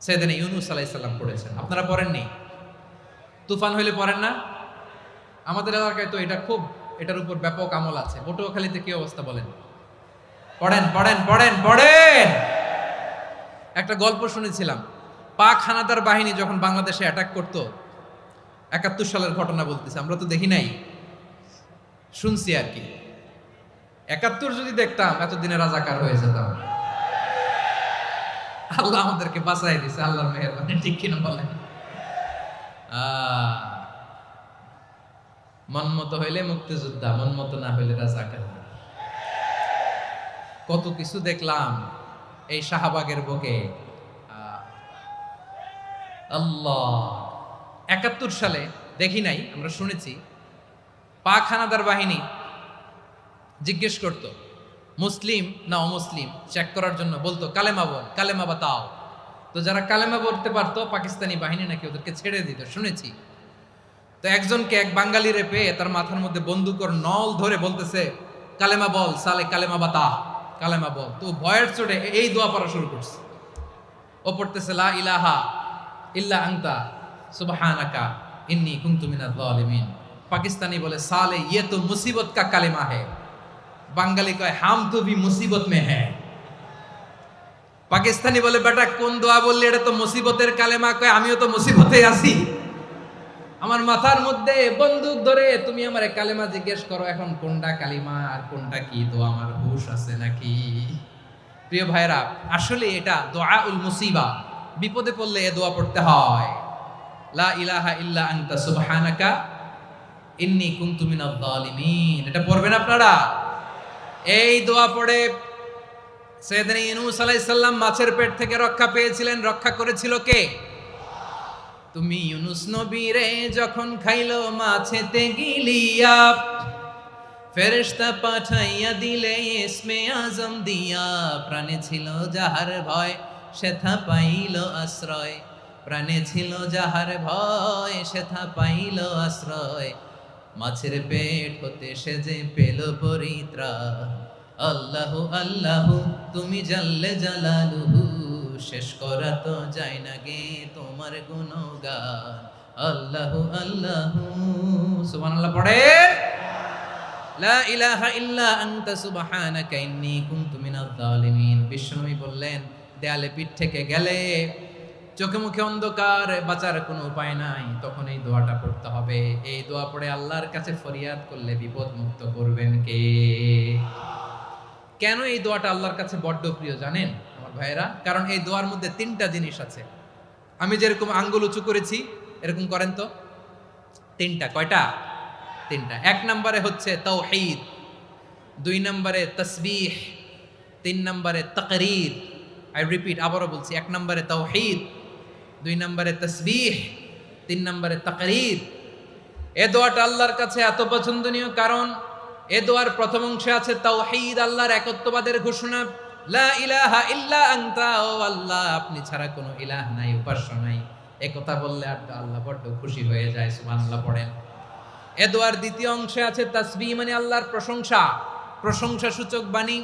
সাইয়েদনা ইউনূস আলাইহিস সালাম পড়েছেন, আপনারা পড়েননি? তুফান হইলে পড়েন না? আমাদের এলাকায় তো এটা খুব, এটার উপর ব্যাপক আমল আছে। পটুয়াখালীতে কি অবস্থা বলেন? পড়েন পড়েন পড়েন পড়েন। একটা গল্প শুনেছিলাম, পাক হানাদার বাহিনী যখন বাংলাদেশে অ্যাটাক করতো, ৭১ সালের ঘটনা বলতেছে, আমরা তো দেখি নাই, শুনছি আর কি। ৭১ যদি দেখতাম এতদিনে রাজাকার হয়ে যেতাম। আল্লাহ আমাদেরকে বাঁচাই দিছে, আল্লাহর মেহেরবানি, ঠিক কিনা বলেন? মন মতো হইলে মুক্তিযোদ্ধা, মন মতো না হইলে রাজাকার। কত কিছু দেখলাম এই শাহবাগের বুকে। আল্লাহ, ৭১ সালে দেখি নাই, আমরা শুনেছি, পাক হানাদার বাহিনী জিজ্ঞেস করত মুসলিম না অমুসলিম চেক করার জন্য, বলতো কালেমা বল, কালেমা বাতাও। তো যারা কালেমা বলতে পারতো পাকিস্তানি বাহিনী নাকি ওদেরকে ছেড়ে দিত, শুনেছি। তো একজনকে, এক বাঙালিরে পেয়ে তার মাথার মধ্যে বন্দুকর নল ধরে বলতেছে, কালেমা বল সালে, কালেমা বাতা, কালেমা বল। তো ভয়ের চোটে এই দোয়া পড়া শুরু করছে। ও পড়তেছে লা ইলাহা ইল্লা আনতা সুবহানাকা ইন্নী কুনতু মিনাজ জালিমিন। পাকিস্তানি বলে সালে ये तो मुसीबत का কালেমা है। বাঙালি কয় হাম তো ভি মুসিবত মে হ্যায়। পাকিস্তানি বলে বেটা কোন দোয়া বললি, এটা তো মুসিবতের কালেমা। কয় আমিও তো মুসিবতে আছি, আমার মাথার মধ্যে বন্দুক ধরে তুমি আমার কালেমা জিজ্ঞেস করো, এখন কোনটা কালিমা আর কোনটা কি দোয়া, আমার হুশ আছে নাকি? প্রিয় ভাইরা, আসলে এটা দুআউল মুসিবা, বিপদে পড়লে এ দোয়া পড়তে হয়। লা ইলাহা ইল্লা আনতা সুবহানাকা ইন্নী কুনতু মিনাজ জালিমিন, এটা পড়বেন আপনারা। এই দোয়া পড়ে সাইয়েদনা ইউনূস আলাইহিস সালাম মাছের পেট থেকে রক্ষা পেয়েছিলেন। রক্ষা করেছিল কে? তুমি ইউনূস নবীরে যখন খাইলো মাছেতে গিলিয়া, ফেরেশতা পাঠাইয়া দিলে ইসমে আজম দিয়া। প্রাণে ছিল যাহার ভয় সেথা পাইল আশ্রয়, প্রাণে ছিল যাহার ভয় সেথা পাইল আশ্রয়। মাছের পেট হতে সে যে পেল পরিত্রাণ। আল্লাহু আল্লাহু তুমি জাল্লে জালালুহু, শেষ করা তো যায় না গে তোমার গুণগান। আল্লাহু আল্লাহু, সুবহানাল্লাহ পড়ে। লা ইলাহা ইল্লা আনতা সুবহানাকা ইন্নী কুনতু মিনাজ জালিমিন। বিশ্বনবী বললেন, দেয়ালে পিঠ থেকে গেলে, চোখে মুখে অন্ধকার, বাঁচার কোনো উপায় নাই, তখন এই দোয়াটা পড়তে হবে। এই দোয়া পড়ে আল্লাহর কাছে ফরিয়াদ করলে বিপদ মুক্ত করবেন কে? কেন এই দোয়াটা আল্লাহর কাছে বড্ড প্রিয় জানেন আমার ভাইয়েরা? কারণ এই দোয়ার মধ্যে 3টা জিনিস আছে। আমি যেরকম আঙ্গুল উঁচু করেছি, এরকম করেন তো, তিনটা, কয়টা? তিনটা। এক নম্বরে হচ্ছে তাওহীদ, দুই নম্বরে তাসবিহ, তিন নম্বরে তাকরীর। আই রিপিট, আবারও বলছি, এক নম্বরে তাওহীদ, দুই নম্বরে তাসবিহ, তিন নম্বরে তাকরীর। এ দোয়াটা আল্লাহর কাছে এত পছন্দনীয় কারণ এ দোয়ার প্রথম অংশে আছে তাওহীদ, আল্লাহর একত্ববাদের ঘোষণা। লা ইলাহা ইল্লা আনতা, ও আল্লাহ আপনি ছাড়া কোনো ইলাহ নাই, উপাস্য নাই। এ কথা বললে আর আল্লাহ বড্ড খুশি হয়ে যায়, সুবহানাল্লাহ পড়েন। এ দোয়ার দ্বিতীয় অংশে আছে তাসবিহ, মানে আল্লাহর প্রশংসা, প্রশংসা সূচক বাণী।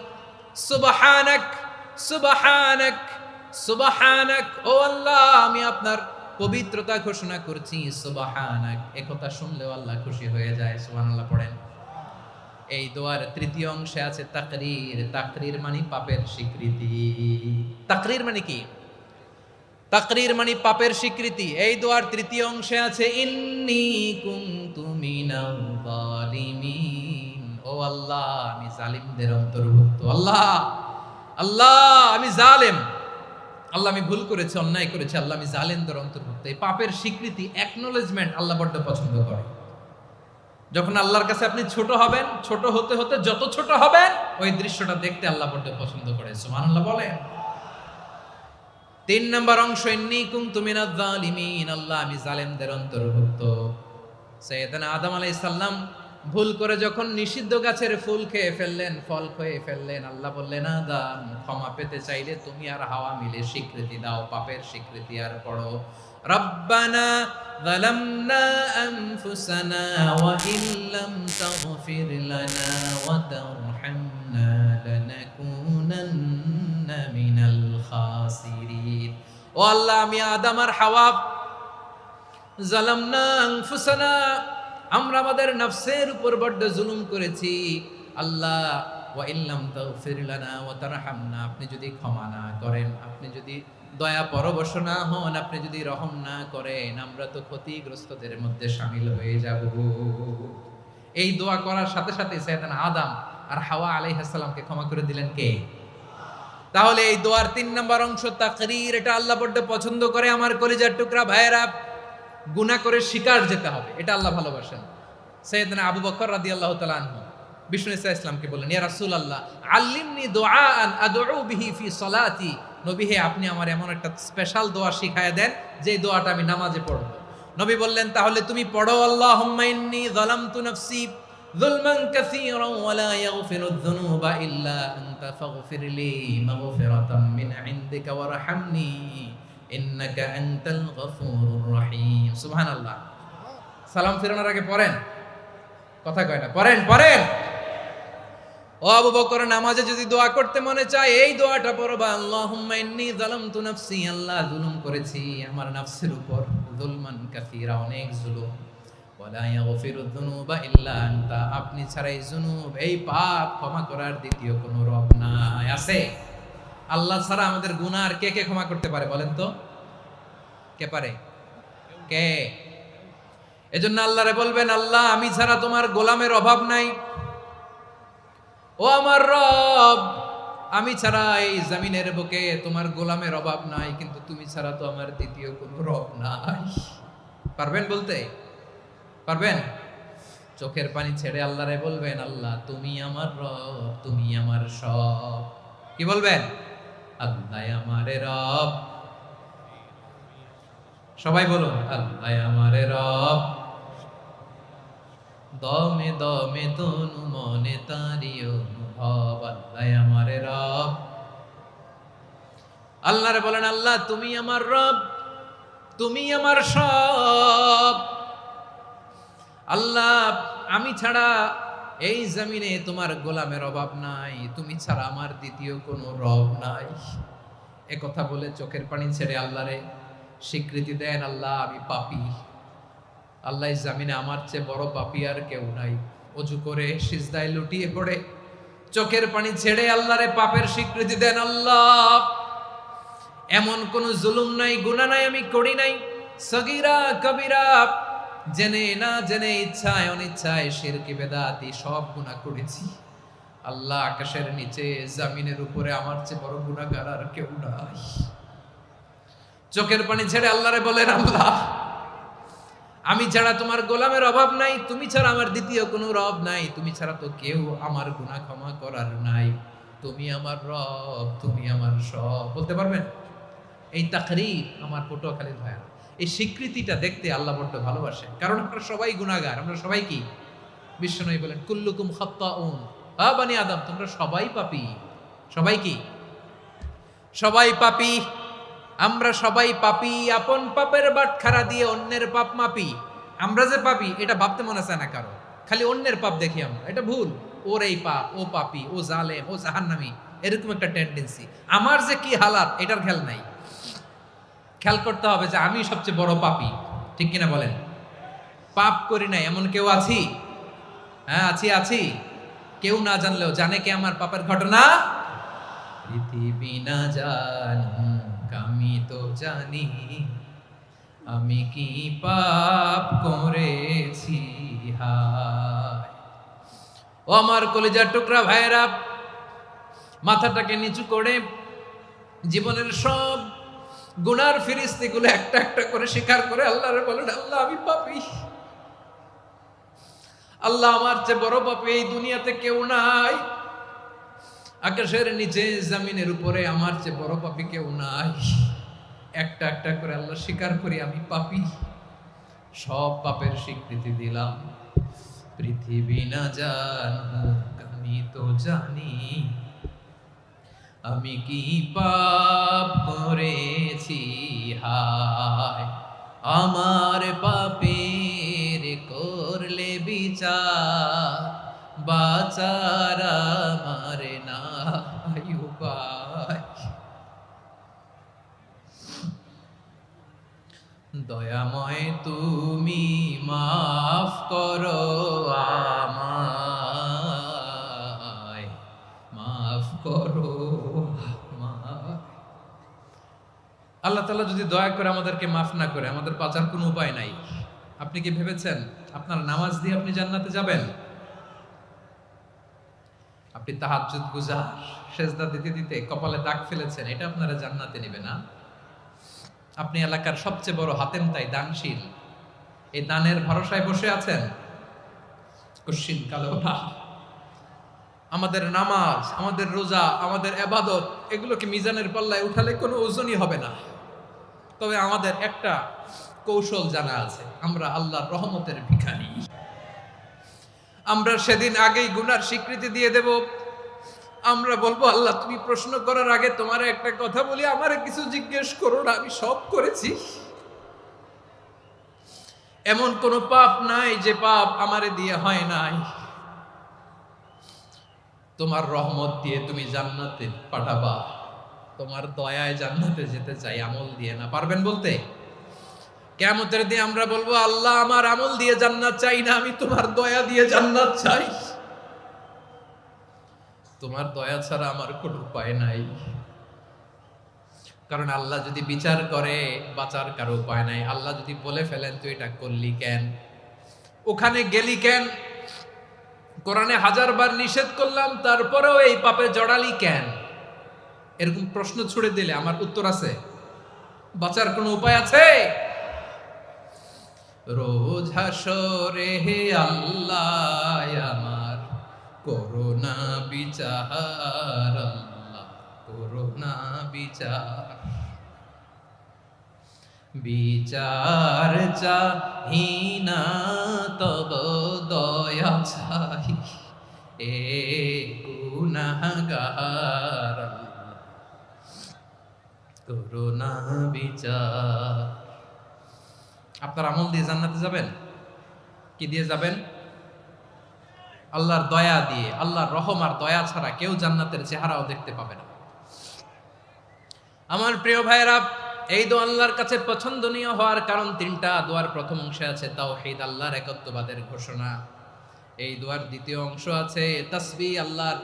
সুবহানাক সুবহানাক সুবহানাক, ও আল্লাহ আমি আপনার পবিত্রতা ঘোষণা করছি, সুবহানাক। এ কথা শুনলেও আল্লাহ খুশি হয়ে যায়, সুবহানাল্লাহ পড়েন। এই দোয়ার তৃতীয় অংশে আছে তাকরীর, তাকরীর মানে পাপের স্বীকৃতি। তাকরীর মানে কি? তাকরীর মানে পাপের স্বীকৃতি। এই দোয়ার তৃতীয় অংশে আছে ইন্নী কুনতু মিনাল যালিমিন, ও আল্লাহ আমি জালিমদের অন্তর্ভুক্ত। আল্লাহ আল্লাহ আমি জালেম, আল্লাহ আমি ভুল করেছি, অন্যায় করেছি, আল্লাহ আমি জালেমদের অন্তর্ভুক্ত। এই পাপের স্বীকৃতি, অ্যাকনোলেজমেন্ট আল্লাহ বড্ড পছন্দ করে। যখন আল্লাহর কাছে আপনি ছোট হবেন, ছোট হতে হতে যত ছোট হবেন ওই দৃশ্যটা দেখতে আল্লাহ বড্ড পছন্দ করে, সুবহানাল্লাহ বলেন। তিন নম্বর অংশ ইন্নী কুনতু মিনাজ জালিমিন, আল্লাহ আমি জালেমদের অন্তর্ভুক্ত। সাইয়েদনা আদম আলাইহিস সালাম ভুল করে যখন নিষিদ্ধ গাছের ফুল খেয়ে ফেললেন, ফল খেয়ে ফেললেন, আল্লাহ বললেন আদম ক্ষমা পেতে চাইলে তুমি আর হাওয়া মিলে স্বীকৃতি দাও, পাপের স্বীকৃতি। আর পড়ো রব্বানা যালামনা আনফুসানা ওয়া ইল্লাম তাগফির লানা ওয়া তারহামনা লানাকুনান্না মিনাল খাসিরিন। ও আল্লাহ আমি আদম আর হাওয়া যালামনা আনফুসানা, আমরা আমাদের নফসের উপর বড্ড জুলুম করেছি। আল্লাহ ওয়া ইল্লাম তাগফির লানা ওয়া তারহামনা, আপনি যদি ক্ষমা না করেন, আপনি যদি দয়া পরবশ না হন, আপনি যদি রহম না করেন, আমরা তো ক্ষতিগ্রস্তদের মধ্যে শামিল হয়ে যাব। এই দোয়া করার সাথে সাথে সাইয়েদনা আদম আর হাওয়া আলাইহিস সালামকে ক্ষমা করে দিলেন কে? তাহলে এই দোয়ার তিন নম্বর অংশ তাকরীর, এটা আল্লাহ বড্ড পছন্দ করে। আমার কলিজার টুকরা ভাইয়েরা, গুনাহ করে শিকার যেতে হবে, এটা আল্লাহ ভালোবাসেন। সাইয়েদনা আবু বকর রাদিয়াল্লাহু তাআলা আনহু বিষ্ণু ইসা ইসলামকে বললেন, ইয়া রাসূলুল্লাহ আল্লিমনি দুআআন আদউ বিহি ফি সলাতি, নবী হে আপনি আমার এমন একটা স্পেশাল দোয়া শিখায়া দেন যে দোয়াটা আমি নামাজে পড়ব। নবী বললেন তাহলে তুমি পড়ো আল্লাহুম্মা ইন্নী যালামতু নাফসি যুলমান কাসীরান ওয়া লা ইয়াগফিরুয যুনুবা ইল্লা আনতা ফাগফিরলি মাগফিরাতাম মিন ইনদিকা ওয়ারহামনি ইন্নাকা আনতাল গফুরুর রহিম। সুবহানাল্লাহ। সালাম ফিরানোর আগে পড়েন, কথা কয় না, পড়েন পড়েন। ও আবু বকর, নামাজে যদি দোয়া করতে মনে চায় এই দোয়াটা পড়বা, আল্লাহুম্মা ইন্নী যালামতু নাফসি, আল্লাহ জুলুম করেছি আমার নফসের উপর, যুলমান কাসীরা অনেক জুলুম, ওয়া লা ইয়াগফিরুয যুনুবা ইল্লা আনতা, আপনি ছাড়া এই জুনুব, এই পাপ ক্ষমা করার দ্বিতীয় কোনো রব নাই। আছে? আল্লাহ ছাড়া আমাদের গুনাহ আর কে কে ক্ষমা করতে পারে বলেন তো? কে পারে? কে? এজন্য আল্লাহরে বলবেন, আল্লাহ আমি ছাড়া তোমার গোলামের অভাব নাই, ও আমার রব আমি ছাড়া এই জমিনের বুকে তোমার গোলামের অভাব নাই, কিন্তু তুমি ছাড়া তো আমার দ্বিতীয় কোনো রব নাই। পারবেন বলতে? পারবেন? চোখের পানি ছেড়ে আল্লাহরে বলবেন, আল্লাহ তুমি আমার রব, তুমি আমার সব। কি বলবেন? আল্লাহ আমারে রব। সবাই বলুন, আল্লাহ আমারে রব, দমে দমে তনু মনে তারি অনুভব, আল্লাহ আমারে রব। আল্লাহরে বলেন, আল্লাহ তুমি আমার রব, তুমি আমার সব। আল্লাহ আমি ছাড়া এই জমিনে তোমার গোলামের অভাব নাই, তুমি ছাড়া আমার দ্বিতীয় কোনো রব নাই। এ কথা বলে চোখের পানি ছেড়ে আল্লাহরে স্বীকৃতি দেন, আল্লাহ আমি পাপী, আল্লাহ জামিনে আমার চেয়ে বড় পাপী আর কেউ নাই। অজু করে সিজদায় লুটিয়ে পড়ে চোখের পানি ছেড়ে আল্লাহরে পাপের স্বীকৃতি দেন, আল্লাহ এমন কোন জুলুম নাই, গুনাহ নাই আমি করি নাই, সগীরা কবিরা, জেনে না জেনে, ইচ্ছায় অনিচ্ছায়, শিরকি বেদাতি সব গুনাহ করেছি। আল্লাহ আকাশের নিচে জমিনের উপরে আমার চেয়ে বড় গুনাহগার আর কেউ নাই। চোখের পানি ছেড়ে আল্লাহরে বলেন, আল্লাহ আমি ছাড়া তোমার গোলামের অভাব নাই, তুমি ছাড়া আমার দ্বিতীয় কোনো রব নাই, তুমি ছাড়া তো কেউ আমার গুনাহ ক্ষমা করার নাই, তুমি আমার রব, তুমি আমার সব। বলতে পারবেন? এই তাকরীর আমার পটুয়াখালীর ভাইয়া, এই স্বীকৃতিটা দেখতে আল্লাহ বড্ড ভালোবাসে, কারণ আমরা সবাই গুনাহগার, আমরা সবাই কি? বিশ্বনবী বলেন কুল্লুকুম খাত্তাউন, বানি আদম তোমরা সবাই পাপী। সবাই কি? সবাই পাপী। আমরা সবাই পাপী, আপন পাপের বাটখারা দিয়ে অন্যের পাপ মাপি। আমরা যে পাপী এটা ভাবতে মনে চায় না কারো, খালি অন্যের পাপ দেখি আমরা, এটা ভুল। ওর এই পাপ, ও পাপী, ও জালেম, ও জাহান্নামী, এরকম একটা টেন্ডেন্সি। আমার যে কি হালাত এটার খেয়াল নাই। খেয়াল করতে হবে যে আমি সবচেয়ে বড় পাপী, ঠিক কিনা বলেন? পাপ করি নাই এমন কেউ আছি? হ্যাঁ আছি। কেউ না জানলেও জানে কে আমার পাপের ঘটনা? পৃথিবী না জানুক আমি তো জানি, আমি কি পাপ করেছি হায়। ও আমার কলিজার টুকরা ভাইরা, মাথাটাকে নিচু করে জীবনের সব গুনার ফিরিস্তিগুলো একটা একটা করে স্বীকার করে আল্লাহরে বলেন, আল্লাহ আমি পাপী। আল্লাহ আমার চেয়ে বড় পাপী এই দুনিয়াতে কেউ নাই। আকাশের নিচে জমিনের উপরে আমার চেয়ে বড় পাপী কেউ নাই। একটা একটা করে আল্লাহ স্বীকার করি আমি পাপী, সব পাপের স্বীকৃতি দিলাম। পৃথিবী না জানুক আমি তো জানি, আমি কি পাপ করেছি হায়। আমার পাপের করলে বিচার, বাঁচার আমার নাই উপায়। দয়াময় তুমি মাফ করো আমায়, মাফ করো আমায়। আল্লাহ তাআলা যদি দয়া করে আমাদেরকে মাফ না করে, আমাদের বাঁচার কোনো উপায় নাই। আপনি কি ভেবেছেন আপনার নামাজ দিয়ে আপনি জান্নাতে যাবেন? আপনি তাহাজ্জুদ গুজার, সেজদা দিতে দিতে কপালে দাগ ফেলেছেন, এটা আপনারা জান্নাতে নেবে না। আপনি এলাকার সবচেয়ে বড় হাতেম তাই দানশীল, এই দানের ভরসায় বসে আছেন, কশিন কালো না। আমাদের নামাজ, আমাদের রোজা, আমাদের ইবাদত, এগুলোকে মিজানের পাল্লায় উঠালে কোনো ওজনই হবে না। তবে আমাদের একটা কৌশল জানা আছে, আমরা আল্লাহর রহমতের ভিখারি। আমরা সেদিন আগেই গুনার স্বীকৃতি দিয়ে দেব। আমরা বলবো, আল্লাহ তুমি প্রশ্ন করার আগে তোমার একটা কথা বলি, আমারে কিছু জিজ্ঞেস করো না, আমি সব করেছি। এমন কোন পাপ নাই যে পাপ আমারে দিয়ে হয় নাই। তোমার রহমত দিয়ে তুমি জান্নাতে পাঠাবা, তোমার দয়ায় জান্নাতে যেতে চাই, আমল দিয়ে না। পারবেন বলতে? কিয়ামতের দিন আমরা বলবো, আল্লাহ আমার আমল দিয়ে জান্নাত চাই না, আমি তোমার দয়া দিয়ে জান্নাত চাই। তোমার দয়া ছাড়া আমার কোনো উপায় নাই। কারণ আল্লাহ যদি বিচার করে বাঁচার কারো উপায় নাই। আল্লাহ যদি বলে ফেলেন তুই এটা করলি কেন, ওখানে গেলি কেন, কোরআনে 1000 বার নিষেধ করলাম তারপরেও এই পাপে জড়ালি কেন, এরকম প্রশ্ন ছুড়ে দিলে আমার উত্তর আছে? বাঁচার কোনো উপায় আছে? রোজ হাসরে হে আল্লাহ আমার করোনা বিচার, আল্লাহ করোনা বিচার। বিচার চাহি না তব দয়া চাই, এ গুনাহগার আল্লাহ করোনা বিচার। আপনার আমল দিয়ে জান্নাতে যাবেন? কি দিয়ে যাবেন? আল্লাহর দয়া দিয়ে। আল্লাহর রহম আর দয়া ছাড়া কেউ জান্নাতের চেহারাও দেখতে পাবে না। আমার প্রিয় ভাইয়েরা, এই দোয়া আল্লাহর কাছে পছন্দনীয় হওয়ার কারণ 3টা। দোয়ার প্রথম অংশে আছে তাওহীদ, আল্লাহর একত্ববাদের ঘোষণা। এই দোয়ার দ্বিতীয় অংশ আছে তাসবিহ, আল্লাহর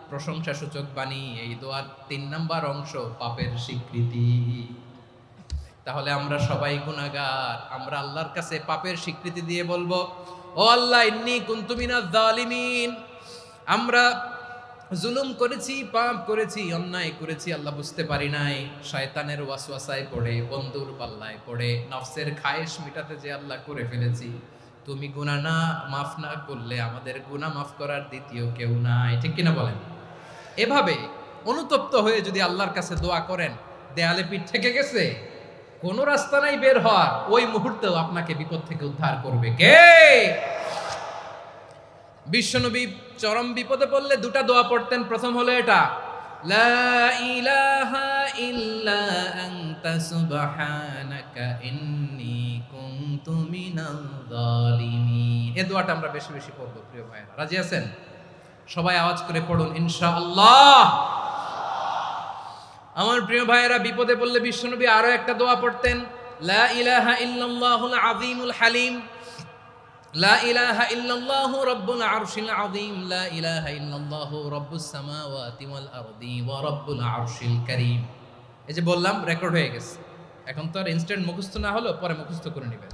প্রশংসা সূচক বাণী। এই দোয়ার 3 নাম্বার অংশ পাপের স্বীকৃতি। তাহলে আমরা সবাই গুনাহগার। আমরা আল্লাহর কাছে পাপের স্বীকৃতি দিয়ে বলবো, ও আল্লাহ ইন্নী কুনতু মিনাজ জালিমিন, আমরা জুলুম করেছি, পাপ করেছি, অন্যায় করেছি, আল্লাহ বুঝতে পারি নাই, শয়তানের ওয়াসওয়াসায় পড়ে, বন্ধুর পাল্লায় পড়ে, নফসের খায়েশ মিটাতে যে আল্লাহ করে ফেলেছি। তুমি গুনাহ না মাফ না করলে আমাদের গুনাহ মাফ করার দ্বিতীয় কেউ নাই, ঠিক কিনা বলেন? এভাবে অনুতপ্ত হয়ে যদি আল্লাহর কাছে দোয়া করেন, দেয়ালে পিঠ থেকে গেছে, কোনো রাস্তা নাই বের হওয়ার, ওই মুহূর্তেও আপনাকে বিপদ থেকে উদ্ধার করবে কে? বিশ্বনবী চরম বিপদে পড়লে দুটা দোয়া পড়তেন। প্রথম হলো এটা, লা ইলাহা ইল্লা আনতা সুবহানাকা ইন্নী কুনতু মিনাল জালিমিন। এই দোয়াটা আমরা বেশি বেশি পড়ব প্রিয় ভাইরা। রাজি আছেন? সবাই আওয়াজ করে পড়ুন ইনশাআল্লাহ। আমার প্রিয় ভাইয়েরা, বিপদে পড়লে বিশ্বনবী আরো একটা দোয়া পড়তেন, লা ইলাহা ইল্লাল্লাহুল আযীমুল হালিম, লা ইলাহা ইল্লাল্লাহু রাব্বুল আরশিল আযীম, লা ইলাহা ইল্লাল্লাহু রাব্বুস সামাওয়াতি ওয়াল আরদি ওয়া রাব্বুল আরশিল কারীম। এই যে বললাম, রেকর্ড হয়ে গেছে, এখন তো আর ইনস্ট্যান্ট মুখস্থ না হলো, পরে মুখস্থ করে নেবেন।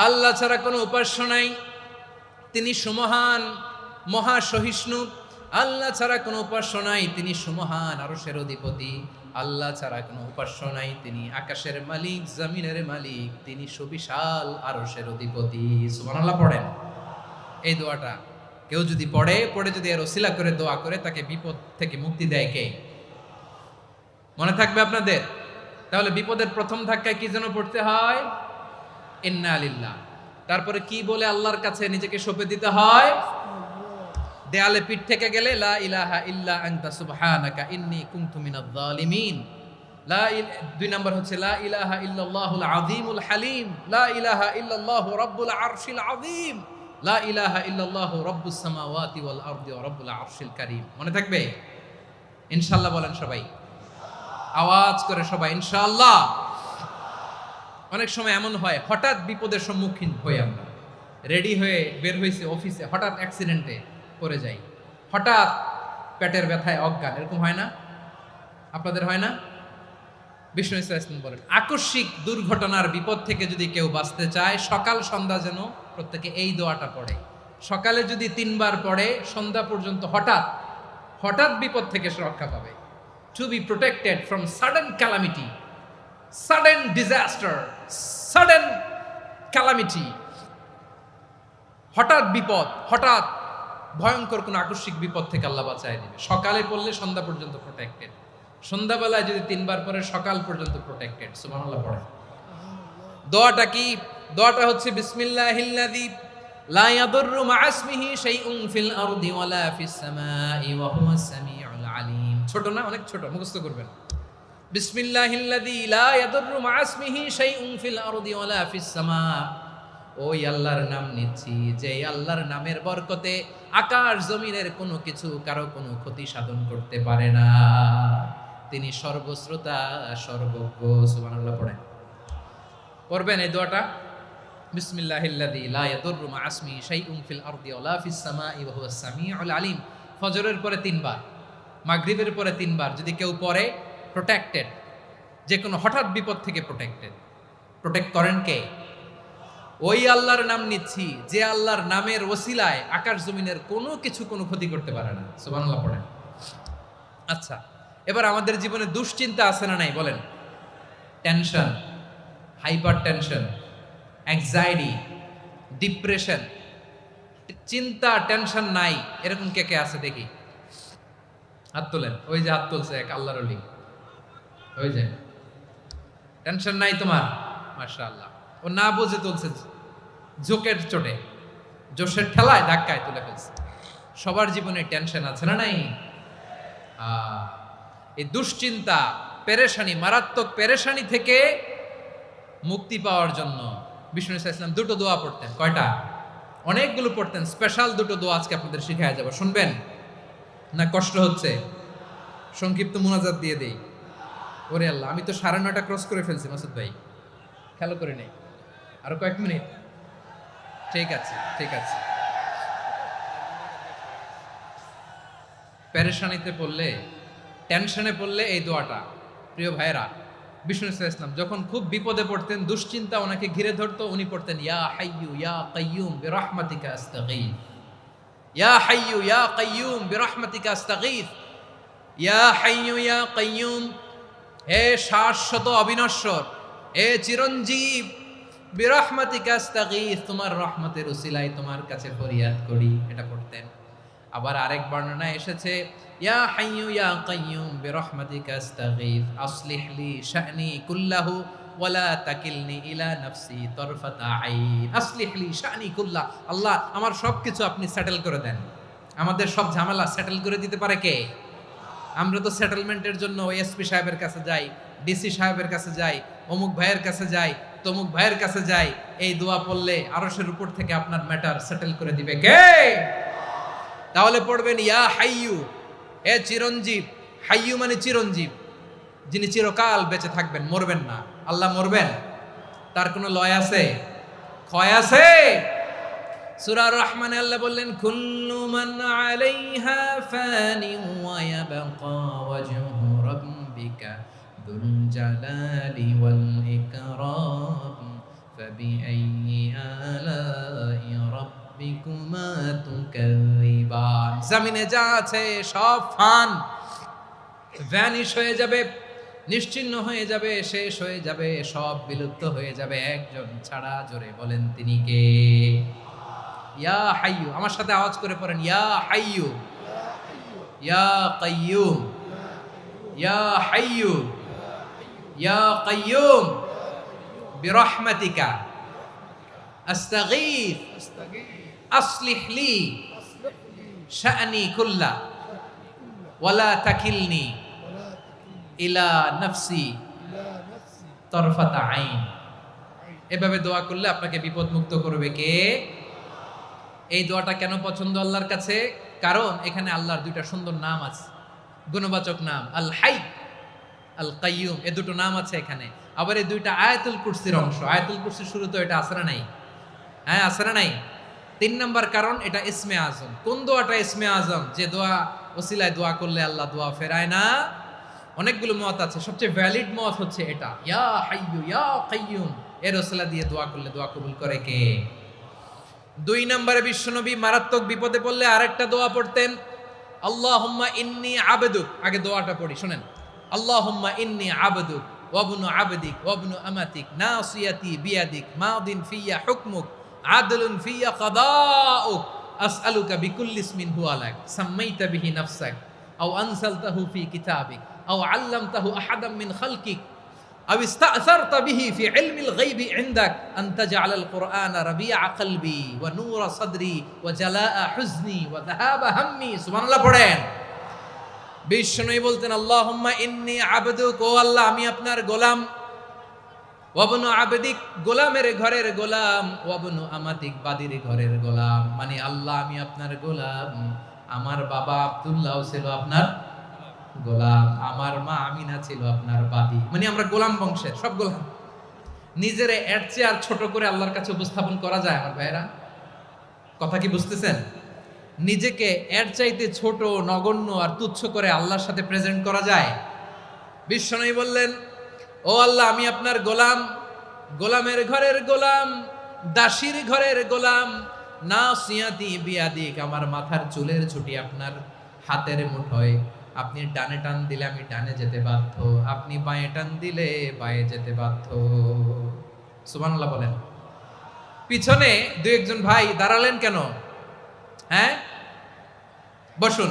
আল্লাহ ছাড়া কোনো উপাস্য নাই, তিনি সুমহান, মহা সহিষ্ণু। আল্লাহ ছাড়া কোনো উপাস্য নাই, তিনি সুমহান, আরশের অধিপতি। আল্লাহ ছাড়া কোনো উপাস্য নাই, তিনি আকাশের মালিক, জমিনের মালিক, তিনি সুবিশাল আরশের অধিপতি। সুবহানাল্লাহ পড়েন। এই দোয়াটা কেউ যদি পড়ে যদি এর ওসিলা করে দোয়া করে, তাকে বিপদ থেকে মুক্তি দেয় কে? মনে থাকবে আপনাদের? তাহলে বিপদের প্রথম ধাক্কায় কি যেন পড়তে হয়? ইন্না লিল্লাহ। তারপরে কি বলে আল্লাহর কাছে নিজেকে সঁপে দিতে হয়? দেয়ালে পিঠ থেকে গেলে লা ইলাহা ইল্লা আনতা সুবহানাকা ইন্নী কুনতু মিনাজ জালিমিন। দুই নাম্বার হচ্ছে লা ইলাহা ইল্লাল্লাহুল আযীমুল হালিম, লা ইলাহা ইল্লাল্লাহু রাব্বুল আরশিল আযীম, লা ইলাহা ইল্লাল্লাহু রাব্বুস সামাওয়াতি ওয়াল আরদি ওয়া রাব্বুল আরশিল কারীম। মনে থাকবে? ইনশাআল্লাহ বলেন সবাই, আওয়াজ করে সবাই ইনশাআল্লাহ। অনেক সময় এমন হয়, হঠাৎ বিপদের সম্মুখীন হই আমরা, রেডি হয়ে বের হয়েছে অফিসে, হঠাৎ অ্যাক্সিডেন্টে পড়ে যাই, হঠাৎ পেটের ব্যথায় অজ্ঞান, এরকম হয় না? আপনাদের হয় না? বিষ্ণু ইসলাম বলেন, আকস্মিক দুর্ঘটনার বিপদ থেকে যদি কেউ বাঁচতে চায়, সকাল সন্ধ্যা যেন প্রত্যেকে এই দোয়াটা পড়ে। সকালে যদি 3 বার পড়ে, সন্ধ্যা পর্যন্ত হঠাৎ বিপদ থেকে সে রক্ষা পাবে। To be protected from sudden calamity, sudden disaster, sudden calamity. হঠাৎ বিপদ, হঠাৎ ভয়ঙ্কর কোন আকস্মিক বিপদ থেকে আল্লাহ বাঁচায় দিবে। সকালে পড়লে সন্ধ্যা পর্যন্ত প্রোটেক্টেড, সন্ধ্যাবেলায় যদি 3 বার পরে সকাল পর্যন্ত প্রোটেক্টেড। সুবহানাল্লাহ পড়ে। দোয়াটা কি? দোয়াটা হচ্ছে বিসমিল্লাহিল্লাযী লা ইয়াদুররু মা ইসমিহি শাইউন ফিল আরদি ওয়ালা ফিস সামাই ওয়া হুয়াস সামিউল আলিম। ছোট না? অনেক ছোট, মুখস্থ করবেন। বিসমিল্লাহিল্লাযী লা ইয়াদুররু মা ইসমিহি শাইউন ফিল আরদি ওয়ালা ফিস সামা। ওই আল্লাহর নাম নিচ্ছি, যে আল্লাহর নামের বরকতে আকাশ জমিনের কোনো কিছু কারো কোনো ক্ষতি সাধন করতে পারে না। তিনি সর্বশ্রোতা, সর্বজ্ঞ। সুবহানাল্লাহ পড়েন। পড়বেন এই দোয়াটা, বিসমিল্লাহিল্লাযী লা ইয়াদুররু মা ইসমিহি শাইউন ফিল আরদি ওয়ালা ফিস সামাই ওয়া হুয়াস সামিউল আলিম। ফজরের পরে 3 বার, মাগরিবের পরে 3 বার যদি কেউ পড়ে, প্রোটেক্টেড, যে কোনো হঠাৎ বিপদ থেকে প্রোটেক্টেড। প্রোটেক্ট করেন কে? ওই আল্লাহর নাম নিচ্ছি, যে আল্লাহর নামের ওসিলায় আকাশ জমিনের কোনো কিছু কোনো ক্ষতি করতে পারে না। সুবহানাল্লাহ পড়েন। আচ্ছা, এবার আমাদের জীবনে দুশ্চিন্তা আছে না নাই বলেন? Tension, hyper tension, anxiety, depression, চিন্তা, টেনশন নাই, এরকম কে কে আছে দেখি? হাত তোলেন। ওই যে হাত তুলছে এক আল্লাহর ওলি, ওই যে। টেনশন নাই তোমার? মাশাআল্লাহ। ও না বুঝে তুলছে, জোকের চোটে, জোশের ঠেলায় ধাক্কায় তুলে ফেলছে। সবার জীবনে টেনশন আছে না নাই? এই দুশ্চিন্তা, পেরেশানি, মারাত্মক পেরেশানি থেকে মুক্তি পাওয়ার জন্য বিষ্ণু ইসলাম 2টো দোয়া পড়তেন। কয়টা? অনেকগুলো পড়তেন। স্পেশাল 2টো দোয়া আজকে আপনাদের শিখায়া যাব, শুনবেন না? কষ্ট হচ্ছে? সংক্ষিপ্ত মুনাজাত দিয়ে দেই। ওরে আল্লাহ, আমি তো 9:30 ক্রস করে ফেলছি মাসুদ ভাই, খেয়াল করে নেই। আরো কয়েক মিনিট? ঠিক আছে, ঠিক আছে। পেরেশানিতে পড়লে, টেনশনে পড়লে এই দোয়াটা, প্রিয় ভাইরা, বিষ্ণু ইসলাম যখন খুব বিপদে পড়তেন, দুশ্চিন্তা ওনাকে ঘিরে ধরতো, উনি পড়তেন ইয়া হাইয়ু ইয়া কাইয়ুম বিরহমাতিকা আস্তাগীথ। ইয়া হাইয়ু ইয়া কাইয়ুম বিরহমাতিকা আস্তাগীথ, ইয়া হাইয়ু ইয়া কাইয়ুম, হে শাশ্বত অবিনশ্বর, হে চিরঞ্জীব, বিরহমাতিকা আস্তাগীথ, তোমার রহমতের উসিলায় তোমার কাছে ফরিয়াদ করি। এটা পড়তেন। আবার আরেক বর্ণনায় এসেছে ইয়া হাইয়ু ইয়া কাইয়ুম বিরহমাতিকা আস্তাগীথ আসলিহ লি শা'নি কুল্লাহু ওয়ালা তাকিলনি ইলা নাফসি তরফাতা আইন। আসলিহ লি শা'নি কুল্লাহ, আল্লাহ আমার সবকিছু আপনি সেটেল করে দেন। আমাদের সব ঝামেলা সেটেল করে দিতে পারে কে? আমরা তো সেটেলমেন্টের জন্য এসপি সাহেবের কাছে যাই, ডিসি সাহেবের কাছে যাই, অমুক ভাইয়ের কাছে যাই, তমুক ভাইয়ের কাছে যাই। এই দোয়া পড়লে আরশের উপর থেকে আপনার ম্যাটার সেটেল করে দিবে কে? তাহলে পড়বেন ইয়া হাইয়ু, এ চিরঞ্জীব। হাইয়ু মানে চিরঞ্জীব, যিনি চিরকাল বেঁচে থাকবেন, মরবেন না। আল্লাহ মরবেন? তার কোনো লয় আছে? ক্ষয় আছে? সূরা রহমানে আল্লাহ বললেন কুল্লু মান আলাইহা ফানি ওয়া ইয়াবকা ওয়াজহু রাব্বিকা যুল জালালি ওয়াল ইকরাম ফাবিআইয়ি আলাই রাব্বিকুমা তুকাযিবান। জমিনে যা আছে সব ভ্যানিশ হয়ে যাবে, নিশ্চিহ্ন হয়ে যাবে, শেষ হয়ে যাবে, সব বিলুপ্ত হয়ে যাবে, একজন ছাড়া। জোরে বলেন তিনি কে? ইয়া হাইয়ু, আমার সাথে আওয়াজ করে পড়েন ইয়া হাইয়ু ইয়া কাইয়ুম ইয়া হাইয়ু ইয়া কাইয়ুম বিরহমাতিকা আস্তাগীথ আসলিহ লি শা'নি কুল্লা ওয়ালা তাকিলনি ইলা নাফসি তরফাতা আইন। এভাবে দোয়া করলে আপনাকে বিপদ মুক্ত করবে কে? এই দোয়াটা কেন পছন্দ আল্লাহর কাছে? কারণ এখানে আল্লাহর দুইটা সুন্দর নাম আছে, গুণবাচক নাম, আল হাই, আল কাইয়ুম, এই দুটো নাম আছে এখানে। আবার এই দুইটা আয়াতুল কুরসির অংশ। আয়াতুল কুরসির শুরু তো এটা আসরা নাই? হ্যাঁ, আসরা নাই। 3 নাম্বার কারণ এটা ইসমে আজম। কোন দোয়াটা ইসমে আজম? যে দোয়া ওসিলায় দোয়া করলে আল্লাহ দোয়া ফেরায় না। অনেকগুলো মত আছে, সবচেয়ে ভ্যালিড মত হচ্ছে এটা, ইয়া হাইয়ু ইয়া কাইয়ুম, এর ওসিলা দিয়ে দোয়া করলে দোয়া কবুল করে কে? 2 নম্বরে বিশ্বনবী মারাত্মক বিপদে পড়লে আরেকটা দোয়া পড়তেন, আল্লাহুম্মা ইন্নী আবদুক। আগে দোয়াটা পড়ি, শুনেন। আল্লাহুম্মা ইন্নী আবদুক ওয়া ইবনু আবদিক ওয়া ইবনু আমাতিক নাসিয়াতি বিয়াদিক মাদিন ফিয়া হুকমুক আদলুন ফিয়া কাদাউক আসআলুকা বিকুল্লি ইসমিন হুয়া লাক সাম্মাইতা বিহি নাফসাক আও আনসালতাহু ফি কিতাবিক আও আল্লামতাহু আহাদাম মিন খালকিক আও ইস্তা'সারতা বিহি ফি ইলমিল গায়বি ইনদাক আন তাজআলাল কুরআনা রাবিআ কলবি ওয়া নূরা সাদরি ওয়া জালাআ হুজনি ওয়া যাহাবা হাম্মি। সুবহানাল্লাহ পড়েন। বিষ্ণুই বলতেন আল্লাহুম্মা ইন্নী আবদুক, ও আল্লাহ আমি আপনার গোলাম, ওয়া ইবনু আবদিক, গোলামের ঘরের গোলাম, ওয়া ইবনু আমাতিক, বাদির ঘরের গোলাম। মানে আল্লাহ আমি আপনার গোলাম। আমার বাবা আব্দুল্লাহ ছিল আপনার গোলাম, আমার মা আমিনা ছিল আপনার বাদী। মানে আমরা গোলাম বংশের, সব গোলাম। নিজের এর চেয়ে আর ছোট করে আল্লাহর কাছে উপস্থাপন করা যায় আমার ভাইরা? কথা কি বুঝতেছেন? নিজেকে এর চাইতে ছোট, নগণ্য আর তুচ্ছ করে আল্লাহর সাথে প্রেজেন্ট করা যায়? বিশ্বনবী বললেন, ও আল্লাহ আমি আপনার গোলাম, গোলামের ঘরের গোলাম, দাসীর ঘরের গোলাম, নাসিয়াতি বিয়াদিক, আমার মাথার চুলের ছুটি আপনার হাতের মুঠোয়। আপনি ডানে টান দিলে আমি ডানে যেতে বাধ্য, আপনি বাঁয়ে টান দিলে বাঁয়ে যেতে বাধ্য। সুবহানাল্লাহ বলেন। পিছনে 2-1 ভাই দাঁড়ালেন কেন? হ্যাঁ, বসুন।